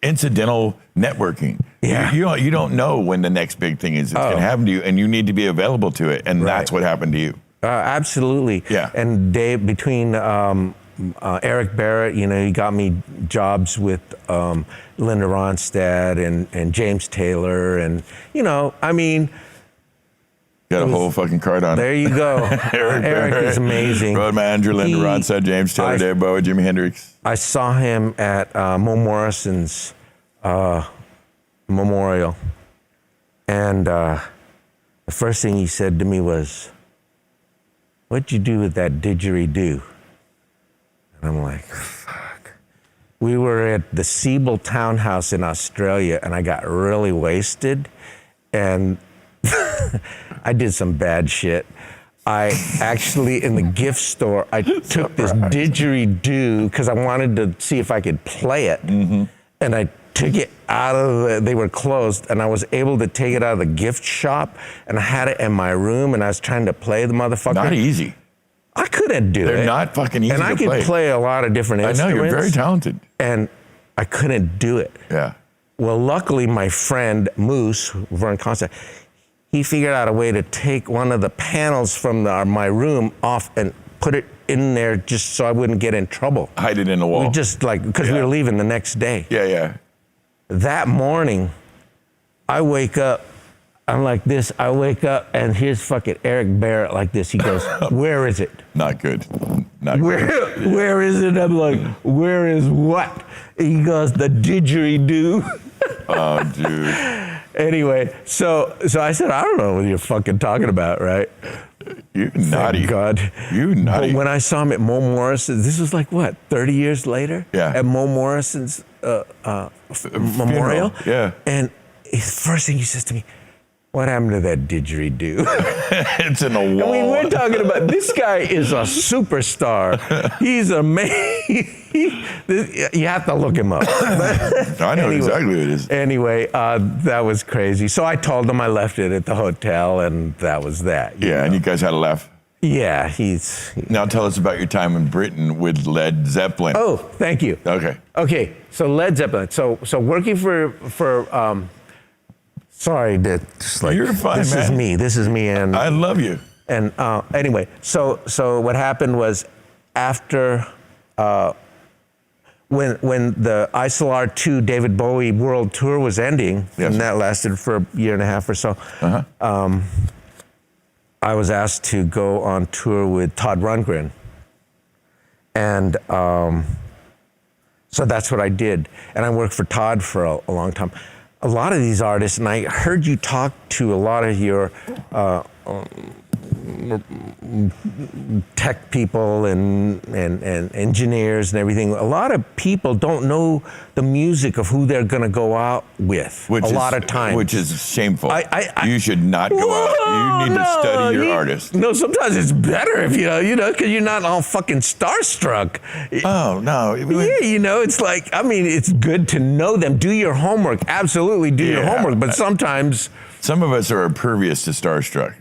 incidental networking.
Yeah.
You don't know when the next big thing is going to happen to you, and you need to be available to it. And that's what happened to you.
Absolutely.
Yeah.
And Dave, between Eric Barrett, he got me jobs with Linda Ronstadt and James Taylor, and I mean.
Got a whole fucking card on
There
it.
you go.
Eric
Eric is amazing.
Road manager, Linda Ronstadt, James Taylor, David Bowie, Jimi Hendrix.
I saw him at Mo Morrison's memorial, and the first thing he said to me was, "What'd you do with that didgeridoo?" And I'm like, fuck. We were at the Siebel Townhouse in Australia, and I got really wasted, and I did some bad shit. I actually, in the gift store, I took this didgeridoo because I wanted to see if I could play it. Mm-hmm. And I took it out of they were closed, and I was able to take it out of the gift shop, and I had it in my room, and I was trying to play the motherfucker.
Not easy.
I couldn't do it.
They're not fucking easy
and
to
I
play.
could play a lot of different
I
instruments.
know, you're very talented.
And I couldn't do it.
Yeah.
Well, luckily, my friend Moose, Vern Constant, he figured out a way to take one of the panels from my room off and put it in there just so I wouldn't get in trouble.
Hide it in the wall.
We just because we were leaving the next day.
Yeah.
That morning, I wake up, I'm like this, I wake up and here's fucking Eric Barrett like this. He goes, "Where is it?"
Not good. Not good.
Where is it? I'm like, "Where is what?" He goes, "The didgeridoo."
Oh, dude.
Anyway, so I said, "I don't know what you're fucking talking about, right?"
You naughty.
Thank God.
You naughty.
But when I saw him at Mo Morrison's, this was like, what, 30 years later?
Yeah.
At Mo Morrison's memorial?
Yeah.
And his first thing he says to me, "What happened to that didgeridoo?"
It's in the wall.
I mean, we're talking about, this guy is a superstar. He's amazing. You have to look him up.
I know exactly what it is.
Anyway, that was crazy. So I told him I left it at the hotel, and that was that.
Yeah, and you guys had a laugh.
Yeah,
Now tell us about your time in Britain with Led Zeppelin.
Oh, thank you.
Okay.
So Led Zeppelin. So working for sorry, just like,
You're fine,
this
man.
This is me, and
I love you.
And anyway, so what happened was after when the Isolar 2 David Bowie world tour was ending,
Yes.
and that lasted for a year and a half or so, I was asked to go on tour with Todd Rundgren. And so that's what I did. And I worked for Todd for a long time. A lot of these artists, and I heard you talk to a lot of your tech people and engineers and everything. A lot of people don't know the music of who they're going to go out with.
Which is shameful. You should not go out. You need to study your artist.
No, sometimes it's better if because you're not all fucking starstruck.
Oh, no.
Yeah, it's like, I mean, it's good to know them. Do your homework. Absolutely do your homework. But sometimes...
Some of us are impervious to starstruck.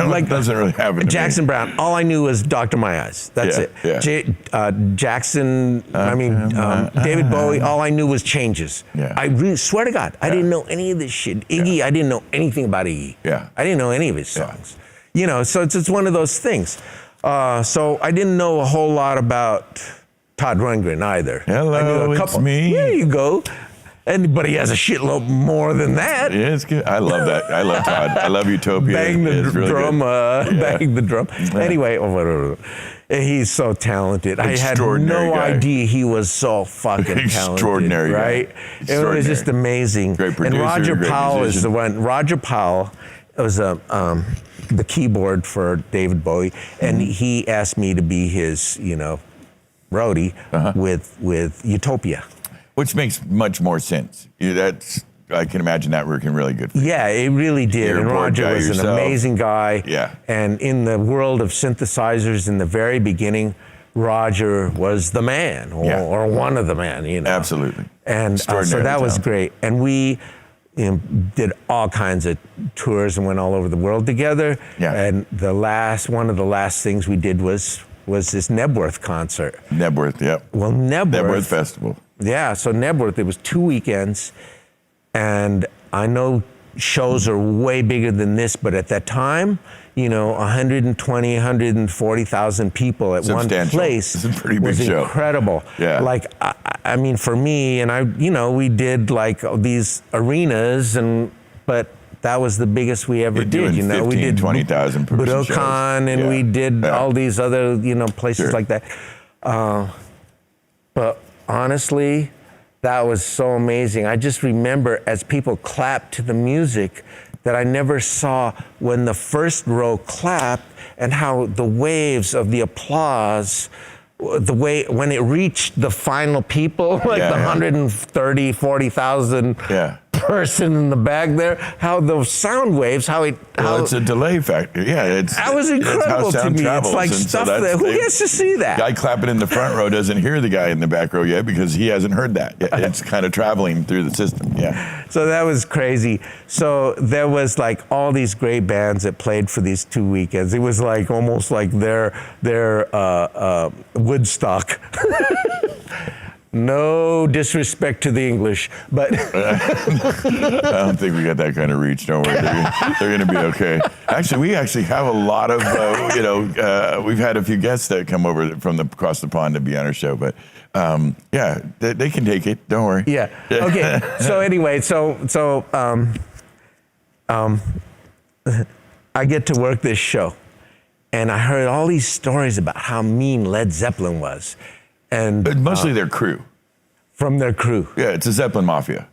Like, doesn't really happen to
Jackson
me.
Brown, all I knew was Dr. My Eyes. That's it.
Yeah.
Jackson, David Bowie, all I knew was Changes.
Yeah.
I really swear to God, I didn't know any of this shit. Iggy, I didn't know anything about Iggy.
Yeah.
I didn't know any of his songs. So it's one of those things. So I didn't know a whole lot about Todd Rundgren either.
Hello,
I knew a
it's
couple.
me.
There you go. but he has a shitload more than that.
Yeah, it's good. I love that. I love Todd. I love Utopia.
Bang the
It's really
drum,
good.
bang the drum. Anyway, he's so talented. I had
Extraordinary
no
guy.
idea he was so fucking talented.
Extraordinary guy.
Right? It was
Extraordinary.
just amazing.
Great
And
producer,
Roger
great
Powell is
musician.
the one. Roger Powell was the keyboard for David Bowie, and he asked me to be his, roadie with Utopia.
Which makes much more sense. I can imagine that working really good for you.
Yeah, it really did.
You're a
And
board
Roger
guy
was an
yourself.
amazing guy.
Yeah.
And in the world of synthesizers in the very beginning, Roger was the man, or one of the men,
Absolutely.
And so
Extraordinary
that was
talent.
great. And we did all kinds of tours and went all over the world together.
Yeah.
And one of the last things we did was this Nebworth concert.
Nebworth, yep.
Well,
Nebworth Festival.
Yeah, so Nebworth, it was 2 weekends, and I know shows are way bigger than this, but at that time, 120, 140,000 people at one
Substantial.
place
It's a pretty big
was
show.
incredible.
Yeah.
Like, I mean, for me, and we did like these arenas, but that was the biggest we ever
You're
did.
doing 15,
We did
20,000 person shows.
Budokan, and
Yeah.
we did
Yeah.
all these other, places
Sure.
like that. But honestly, that was so amazing. I just remember as people clapped to the music that I never saw when the first row clapped, and how the waves of the applause, when it reached the final people, like
Yeah,
the
yeah.
130, 40,000
Yeah.
person in the back there, how the sound waves,
Well, it's a delay factor. Yeah,
that was
that's how
incredible to
sound
me.
travels.
It's like
And so
stuff
that's
that, who
the-
gets to see that?
Guy clapping in the front row doesn't hear the guy in the back row yet because he hasn't heard that. It's kind of traveling through the system. Yeah.
So that was crazy. So there was like all these great bands that played for these 2 weekends. It was like almost like their Woodstock. No disrespect to the English, but
I don't think we got that kind of reach. Don't worry, they're going to be okay. Actually, we have a lot of, we've had a few guests that come over from across the pond to be on our show, but they can take it. Don't worry.
yeah. Okay. So anyway, I get to work this show, and I heard all these stories about how mean Led Zeppelin was, and
But mostly their crew.
from their crew.
Yeah, it's a Zeppelin mafia.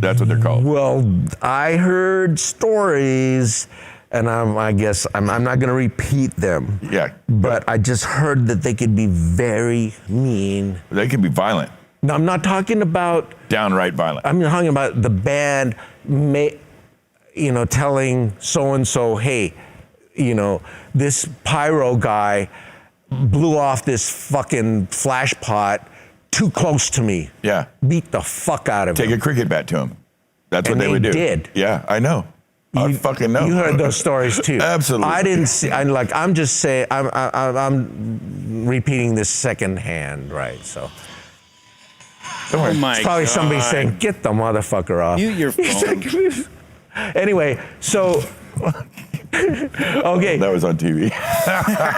That's what they're called.
Well, I heard stories, and I guess I'm not going to repeat them.
Yeah,
But I just heard that they could be very mean.
they can be violent,
Now, I'm not talking about,
downright violent.
I'm talking about the band, telling so-and-so, hey, this pyro guy blew off this fucking flash pot too close to me.
Yeah,
Beat the fuck out of
take
him.
a cricket bat to him. That's what
And
they
they
would do.
did.
Yeah, I know. I fucking know.
You heard those stories too.
Absolutely.
I didn't see. I'm just saying. I'm repeating this secondhand, right? So
Don't worry.
Oh my
it's probably somebody
God.
saying, "Get the motherfucker off."
Mute your phone.
Anyway, so okay.
That was on TV.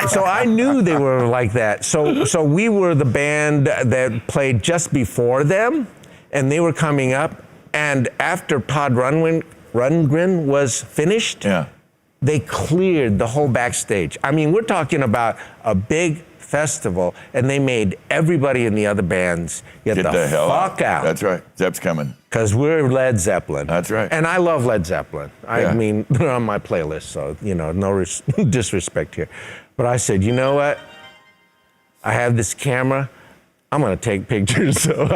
So I knew they were like that. So we were the band that played just before them, and they were coming up. And after Todd Rundgren was finished,
Yeah.
they cleared the whole backstage. I mean, we're talking about a big festival, and they made everybody in the other bands get the
hell
fuck out.
That's right. Zepp's coming.
Because we're Led Zeppelin.
That's right.
And I love Led Zeppelin. I
Yeah.
mean, they're on my playlist, so, no disrespect here. But I said, you know what? I have this camera. I'm going to take pictures. So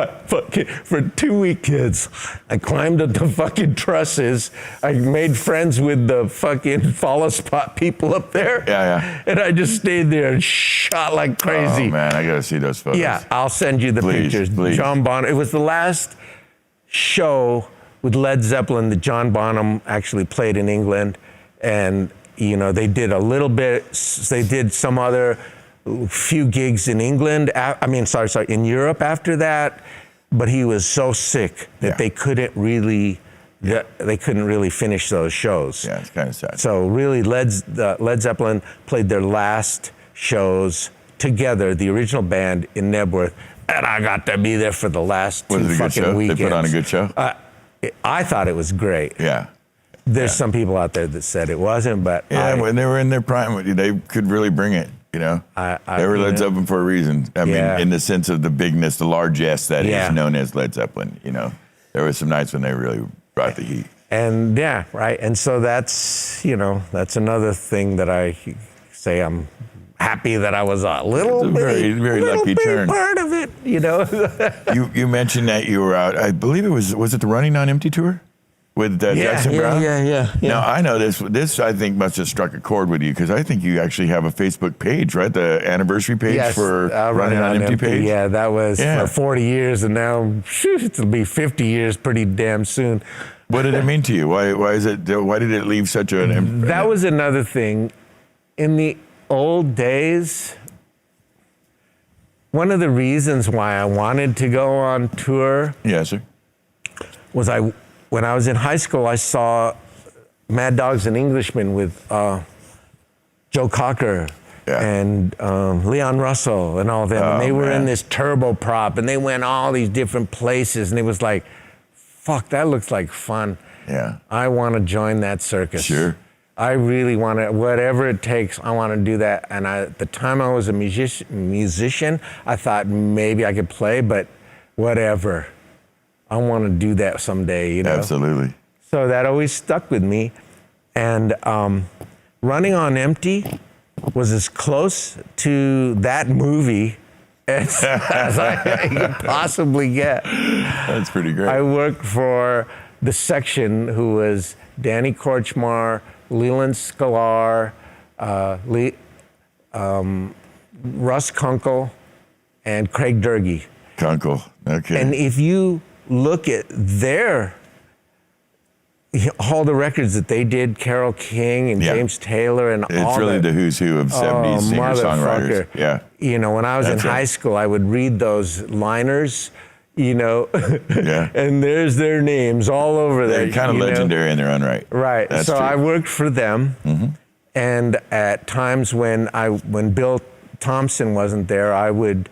for 2 weekends, I climbed up the fucking trusses. I made friends with the fucking follow spot people up there.
Yeah.
And I just stayed there and shot like crazy.
Oh, man, I got to see those photos.
Yeah, I'll send you the
Please,
pictures.
please.
John Bonham. It was the last show with Led Zeppelin that John Bonham actually played in England, and they did a little bit. They did some other few gigs in England. In Europe after that. But he was so sick that
Yeah.
they couldn't really finish those shows.
Yeah, it's kind of sad.
So really, Led Zeppelin played their last shows together, the original band in Nebworth, And I got to be there for the last
Was
two
it a good
fucking
show?
weekends.
They put on a good show?
I thought it was great.
Yeah.
There's some people out there that said it wasn't, but
Yeah, when they were in their prime, they could really bring it, you know? They were Led Zeppelin for a reason. I mean, in the sense of the bigness, the largesse that is known as Led Zeppelin, you know? There were some nights when they really brought the heat.
And yeah, right. And so that's, you know, that's another thing that I say I'm happy that I was a little
very lucky turn.
part of it, you know?
You mentioned that you were out, I believe it was it the Running on Empty tour? With Jackson Brown?
Yeah.
Now, I know this I think must have struck a chord with you because I think you actually have a Facebook page, right? The anniversary page for Running on Empty page?
Yeah, that was for 40 years, and now it'll be 50 years pretty damn soon.
What did it mean to you? Why did it leave such an...
That was another thing. In the old days, one of the reasons why I wanted to go on tour
Yes, sir.
was when I was in high school, I saw Mad Dogs and Englishmen with Joe Cocker and Leon Russell and all of them. And they were in this turboprop, and they went all these different places, and it was like, fuck, that looks like fun.
Yeah.
I want to join that circus.
Sure.
I really want to, whatever it takes, I want to do that. And at the time I was a musician, I thought maybe I could play, but whatever. I want to do that someday, you know?
Absolutely.
So that always stuck with me. And Running on Empty was as close to that movie as I could possibly get.
That's pretty great.
I worked for the section who was Danny Korchmar, Leland Sklar, Russ Kunkel, and Craig Durkee.
Kunkel, okay.
And if you look at all the records that they did, Carole King and James Taylor and all that.
It's really the who's who of 70s singer-songwriters. Yeah.
You know, when I was in high school, I would read those liners, you know, and there's their names all over there.
They're kind of legendary in their own right.
Right.
That's
so
true.
I worked for them, and at times when Bill Thompson wasn't there, I would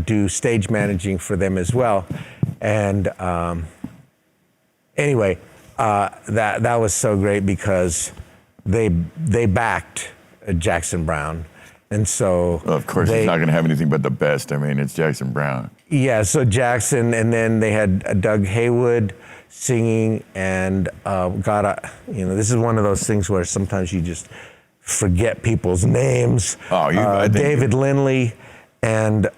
do stage managing for them as well. And anyway, that was so great because they backed Jackson Brown. And so
of course, it's not going to have anything but the best. I mean, it's Jackson Brown.
Yeah, so Jackson, and then they had Doug Haywood singing, and this is one of those things where sometimes you just forget people's names. David Lindley and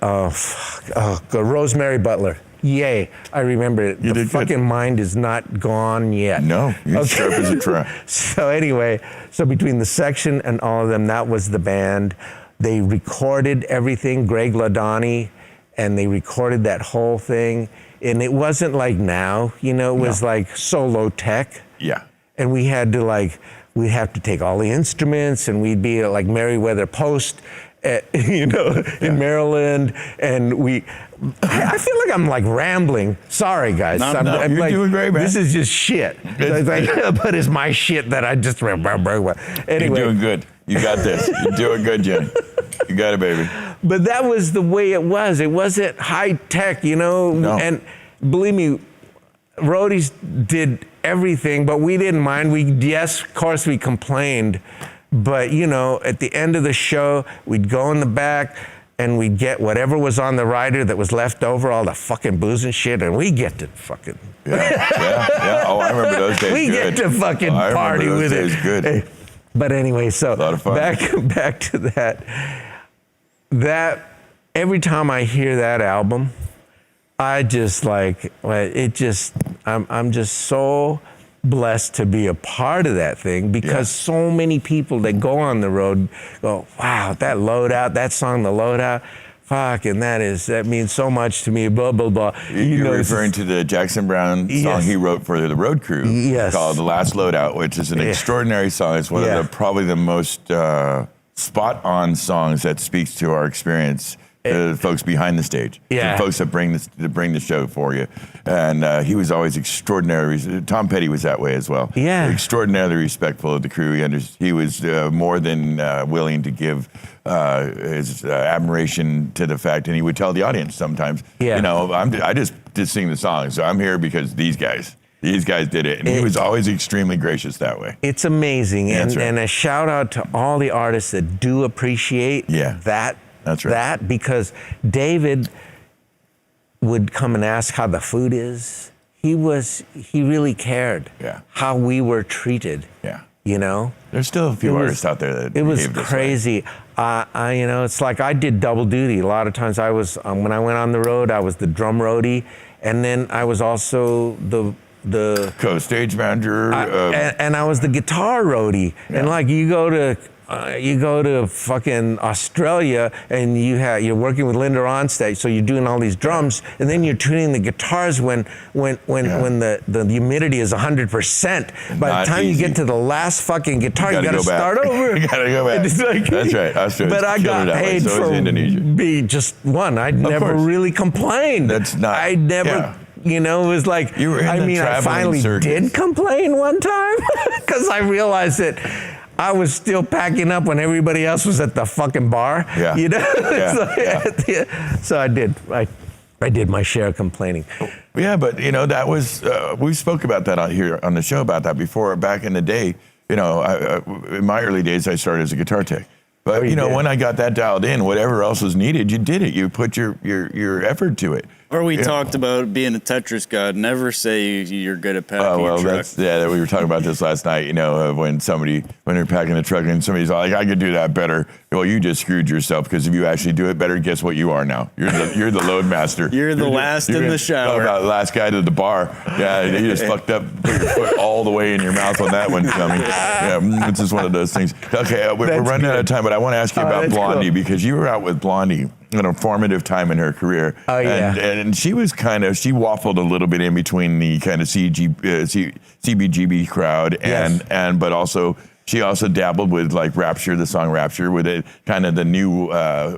Rosemary Butler. Yay, I remember it. The fucking mind is not gone yet.
No, you're sharp as a trap.
So anyway, between the section and all of them, that was the band. They recorded everything, Greg Ladani, and they recorded that whole thing. And it wasn't like now, you know, it was like so low tech.
Yeah.
And we'd have to take all the instruments, and we'd be at like Meriwether Post, in Maryland, and I feel like I'm like rambling. Sorry, guys.
No, you're
like,
doing great, man.
This is just shit. But it's my shit that I just anyway.
You're doing good. You got this. You're doing good, Jenny. You got it, baby.
But that was the way it was. It wasn't high tech, you know.
No.
And believe me, roadies did everything, but we didn't mind. Of course, we complained. But, you know, at the end of the show, we'd go in the back and we'd get whatever was on the rider that was left over, all the fucking booze and shit, and we get to fucking...
Yeah. Oh, I remember those days.
We get to fucking party with it.
Good.
But anyway, so
a lot of fun.
back to that every time I hear that album, I just I'm just so blessed to be a part of that thing, because so many people that go on the road go, wow, that Loadout, that song, The Loadout, fuck, and that means so much to me, blah, blah, blah.
You're referring to the Jackson Brown song he wrote for the road crew called The Last Loadout, which is an extraordinary song. It's one of probably the most spot-on songs that speaks to our experience folks behind the stage,
Yeah.
the folks that bring the show for you. And he was always extraordinarily. Tom Petty was that way as well.
Yeah.
Extraordinarily respectful of the crew. He was more than willing to give his admiration to the fact, and he would tell the audience sometimes,
Yeah.
I just sing the song, so I'm here because these guys did it. And he was always extremely gracious that way.
It's amazing.
Yeah, that's right.
And a shout out to all the artists that do appreciate that.
That's right.
That, because David would come and ask how the food is. He really cared how we were treated.
Yeah.
There's
still a few artists out there that
it was
behave this way.
crazy. It's like I did double duty. A lot of times I was when I went on the road, I was the drum roadie, and then I was also the
co-stage manager,
and I was the guitar roadie.
Yeah.
And like you go to fucking Australia and you're working with Linda Ronstadt, so you're doing all these drums, and then you're tuning the guitars when the humidity is 100%. By the time you get to the last fucking guitar, you gotta start over.
You gotta go back.
It's like,
That's right. Australia's
but I got paid
so
for
Indonesia.
being just one. I'd never
course.
really complained.
That's not.
I never.
Yeah.
It was like,
You were in the
I
traveling
finally
circus.
did complain one time because I realized that I was still packing up when everybody else was at the fucking bar.
Yeah.
So I did. I did my share of complaining.
Yeah, but that was we spoke about that on here on the show about that before. Back in the day, in my early days, I started as a guitar tech. But when I got that dialed in, whatever else was needed, you did it. You put your effort to it.
Or we talked about being a Tetris god. Never say you're good at packing a truck.
We were talking about this last night. When they're packing a truck and somebody's like, I could do that better. Well, you just screwed yourself, because if you actually do it better, guess what you are now? You're the load master.
You're the last in the shower.
About the last guy to the bar. Yeah, you just fucked up. Put your foot all the way in your mouth on that one, coming. Yeah, it's just one of those things. Okay, we're running out of time, but I want to ask you about Blondie, because you were out with Blondie in a formative time in her career.
Oh, yeah.
And she was she waffled a little bit in between the kind of CBGB crowd but also she also dabbled with like Rapture, the song Rapture, with it kind of the new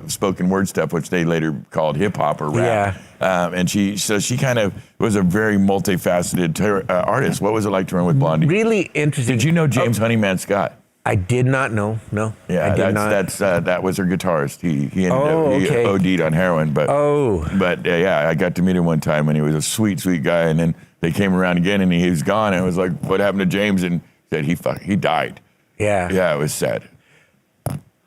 spoken word stuff, which they later called hip hop or rap.
Yeah.
And she kind of was a very multifaceted artist. What was it like to run with Blondie?
Really interesting.
Did you know James Honeyman Scott?
I did not know. No.
Yeah,
I did not.
that was her guitarist. He OD'd on heroin, but I got to meet him one time, and he was a sweet guy. And then they came around again, and he was gone. And I was like, "What happened to James?" And said he died.
Yeah.
It was sad.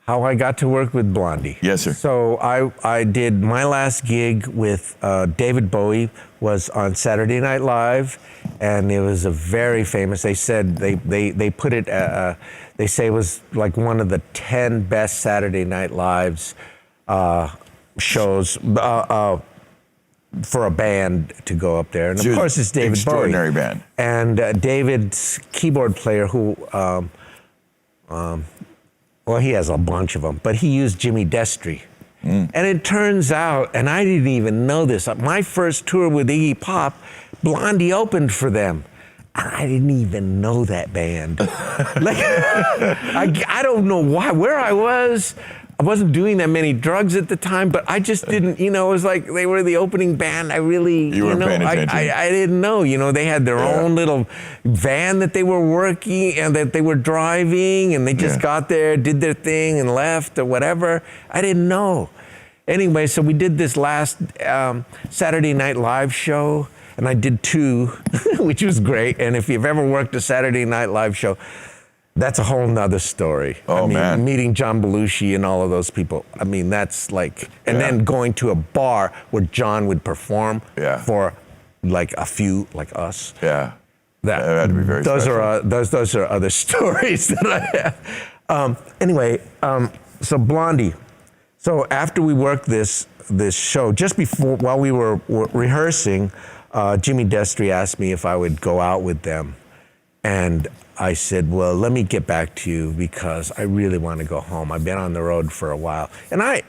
How I got to work with Blondie.
Yes, sir.
So I did my last gig with David Bowie was on Saturday Night Live, and it was a very famous. They said they put it. They say it was like one of the 10 best Saturday Night Lives shows for a band to go up there, and of course it's David Bowie.
Extraordinary band.
And David's keyboard player, who. Well, he has a bunch of them, but he used Jimmy Destry. And it turns out, and I didn't even know this, my first tour with Iggy Pop, Blondie opened for them. I didn't even know that band. I don't know where I was. I wasn't doing that many drugs at the time, but I just didn't, it was like they were the opening band. I really,
You weren't paying attention.
I didn't know, they had their own little van that they were working and that they were driving, and they just got there, did their thing and left or whatever. I didn't know. Anyway, so we did this last Saturday Night Live show, and I did 2, which was great. And if you've ever worked a Saturday Night Live show, that's a whole nother story.
Man.
Meeting John Belushi and all of those people. That's like, and then going to a bar where John would perform for like a few, like us.
Yeah. That had to be very special.
Those are other stories that I have. Anyway, so Blondie. So after we worked this show, just before, while we were rehearsing, Jimmy Destry asked me if I would go out with them. And I said, well, let me get back to you because I really want to go home. I've been on the road for a while. And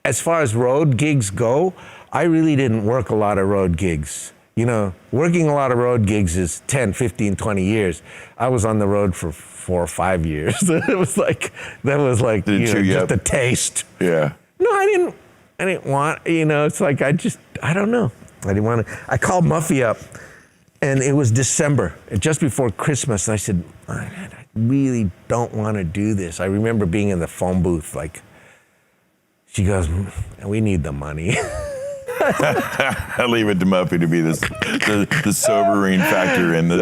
as far as road gigs go, I really didn't work a lot of road gigs. Working a lot of road gigs is 10, 15, 20 years. I was on the road for 4 or 5 years. That was like
Did it chew you
just
up?
a taste.
Yeah.
No, I didn't. It's like, I don't know. I didn't want to. I called Muffy up, and it was December, just before Christmas, and I said, I really don't want to do this. I remember being in the phone booth, like, she goes, we need the money.
I leave it to Muffy to be the sobering factor in the.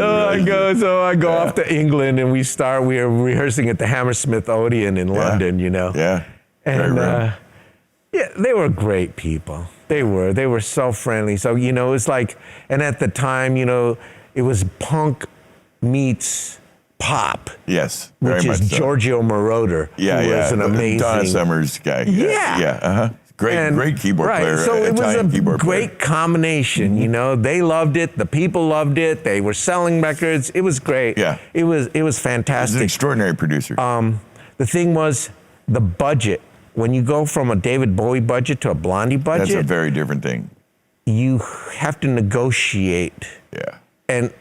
So I go off to England, and we are rehearsing at the Hammersmith Odeon in London,
Yeah.
And they were great people. They were so friendly. So, it was like, and at the time, it was punk meets pop.
Yes, very
which
much
is
so.
Giorgio Moroder, who was an amazing.
Donna Summers guy. Yeah. Great keyboard player.
So it was a
great
player. Combination. They loved it. The people loved it. They were selling records. It was great.
Yeah.
It was fantastic.
He's an extraordinary producer.
The thing was the budget. When you go from a David Bowie budget to a Blondie budget,
that's a very different thing.
You have to negotiate.
Yeah.
And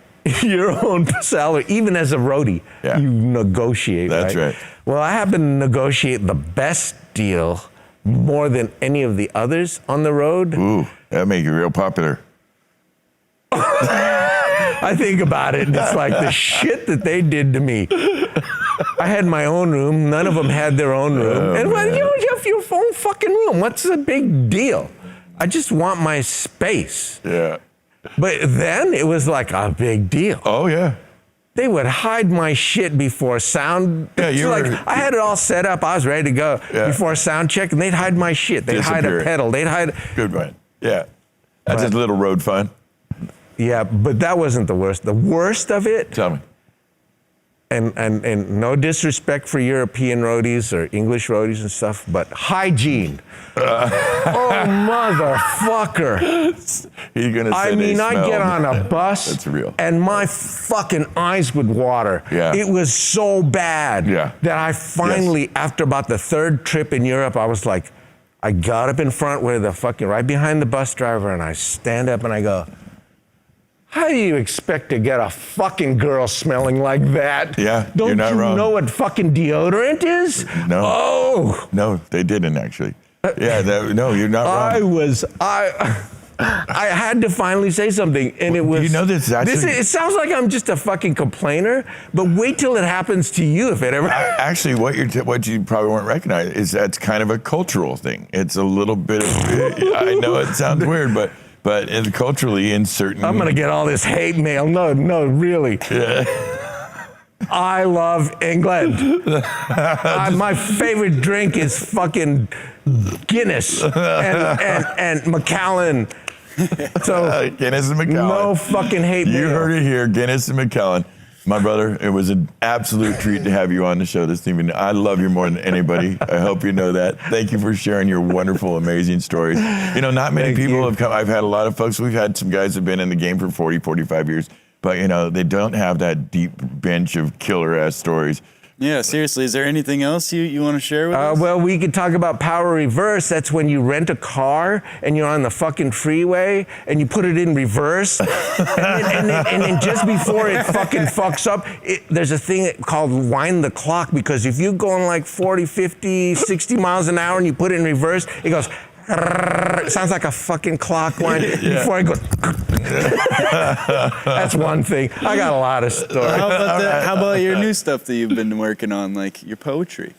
your own salary, even as a roadie, you negotiate.
That's right.
Well, I happen to negotiate the best deal more than any of the others on the road.
Ooh, that make you real popular.
I think about it, and it's like the shit that they did to me. I had my own room. None of them had their own room. And you have your own fucking room. What's the big deal? I just want my space.
Yeah.
But then it was like a big deal.
Oh, yeah.
They would hide my shit before sound.
Yeah,
I had it all set up. I was ready to go before sound check, and they'd hide my shit. They'd hide a pedal. They'd hide.
Good one. Yeah. That's just a little road fun.
Yeah, but that wasn't the worst. The worst of it.
Tell me.
And no disrespect for European roadies or English roadies and stuff, but hygiene. Oh, motherfucker.
You're gonna say
I'd get on a bus.
That's real.
And my fucking eyes would water.
Yeah.
It was so bad that I finally, after about the third trip in Europe, I was like, I got up in front where right behind the bus driver, and I stand up and I go, how do you expect to get a fucking girl smelling like that?
Yeah,
Don't
you're not
you
wrong.
know what fucking deodorant is?
No.
Oh.
No, they didn't actually. Yeah, no, you're not wrong.
I had to finally say something, and it was.
You know this actually.
It sounds like I'm just a fucking complainer, but wait till it happens to you if it ever.
Actually, what you probably won't recognize is that's kind of a cultural thing. It's a little bit of. I know it sounds weird, but culturally in certain.
I'm gonna get all this hate mail. No, really. I love England. My favorite drink is fucking Guinness and Macallan. So
Guinness and Macallan.
No fucking hate mail.
You heard it here, Guinness and Macallan. My brother, it was an absolute treat to have you on the show this evening. I love you more than anybody. I hope you know that. Thank you for sharing your wonderful, amazing stories. Not many people have come. I've had a lot of folks. We've had some guys who have been in the game for 40, 45 years. But, they don't have that deep bench of killer-ass stories.
Yeah, seriously. Is there anything else you want to share with us?
Well, we could talk about power reverse. That's when you rent a car and you're on the fucking freeway and you put it in reverse. and then just before it fucking fucks up, there's a thing called wind the clock, because if you're going like 40, 50, 60 miles an hour and you put it in reverse, it goes... It sounds like a fucking clock wind before I go. That's one thing. I got a lot of stories.
How about your new stuff that you've been working on, like your poetry?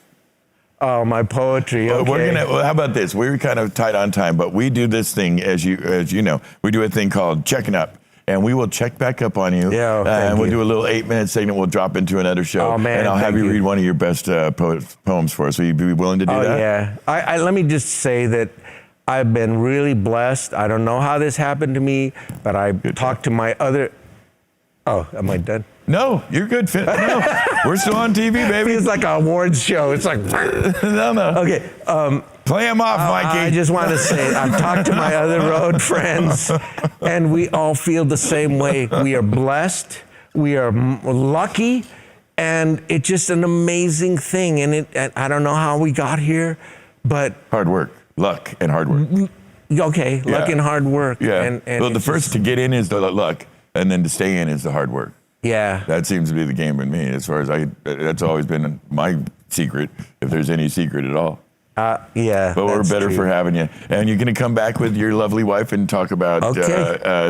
Oh, my poetry. Okay.
How about this? We're kind of tight on time, but we do this thing, as you know, we do a thing called checking up. And we will check back up on you.
Yeah,
and we'll do a little 8-minute segment. We'll drop into another show.
Oh, man,
and I'll have you read one of your best poems for us. Will you be willing to do that?
Oh, yeah. Let me just say that I've been really blessed. I don't know how this happened to me, but I talked to my other... Oh, am I done?
No, you're good. No, we're still on TV, baby.
It's like an awards show. It's like...
No.
Okay.
Play him off, Mikey.
I just want to say, I've talked to my other road friends, and we all feel the same way. We are blessed, we are lucky, and it's just an amazing thing. And I don't know how we got here, but...
Hard work, luck, and hard work.
Okay, luck and hard work.
Yeah.
And
well, the first to get in is the luck, and then to stay in is the hard work.
Yeah.
That seems to be the game with me, as far as that's always been my secret, if there's any secret at all.
Yeah.
But we're
that's
better
true.
for having you. And you're going to come back with your lovely wife and talk about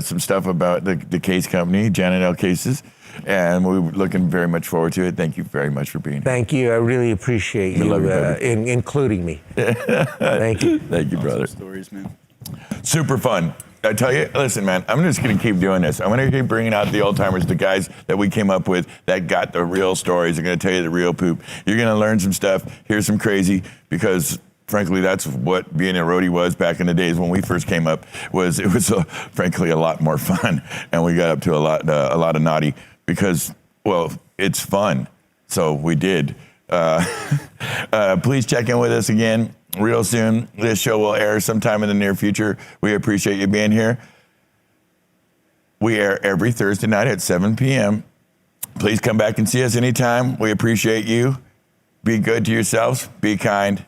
some stuff about the case company, Jan and L Cases. And we're looking very much forward to it. Thank you very much for being here.
Thank you. I really appreciate you
love you, buddy.
including me. Thank you.
Thank you, brother.
Awesome stories, man.
Super fun. I tell you, listen, man, I'm just going to keep doing this. I'm going to keep bringing out the old timers, the guys that we came up with that got the real stories. They're going to tell you the real poop. You're going to learn some stuff, hear some crazy, because frankly, that's what being a roadie was back in the days when we first came up. It was frankly a lot more fun, and we got up to a lot of naughty because, well, it's fun. So we did. Please check in with us again real soon. This show will air sometime in the near future. We appreciate you being here. We air every Thursday night at 7 p.m. Please come back and see us anytime. We appreciate you. Be good to yourselves. Be kind.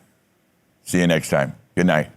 See you next time. Good night.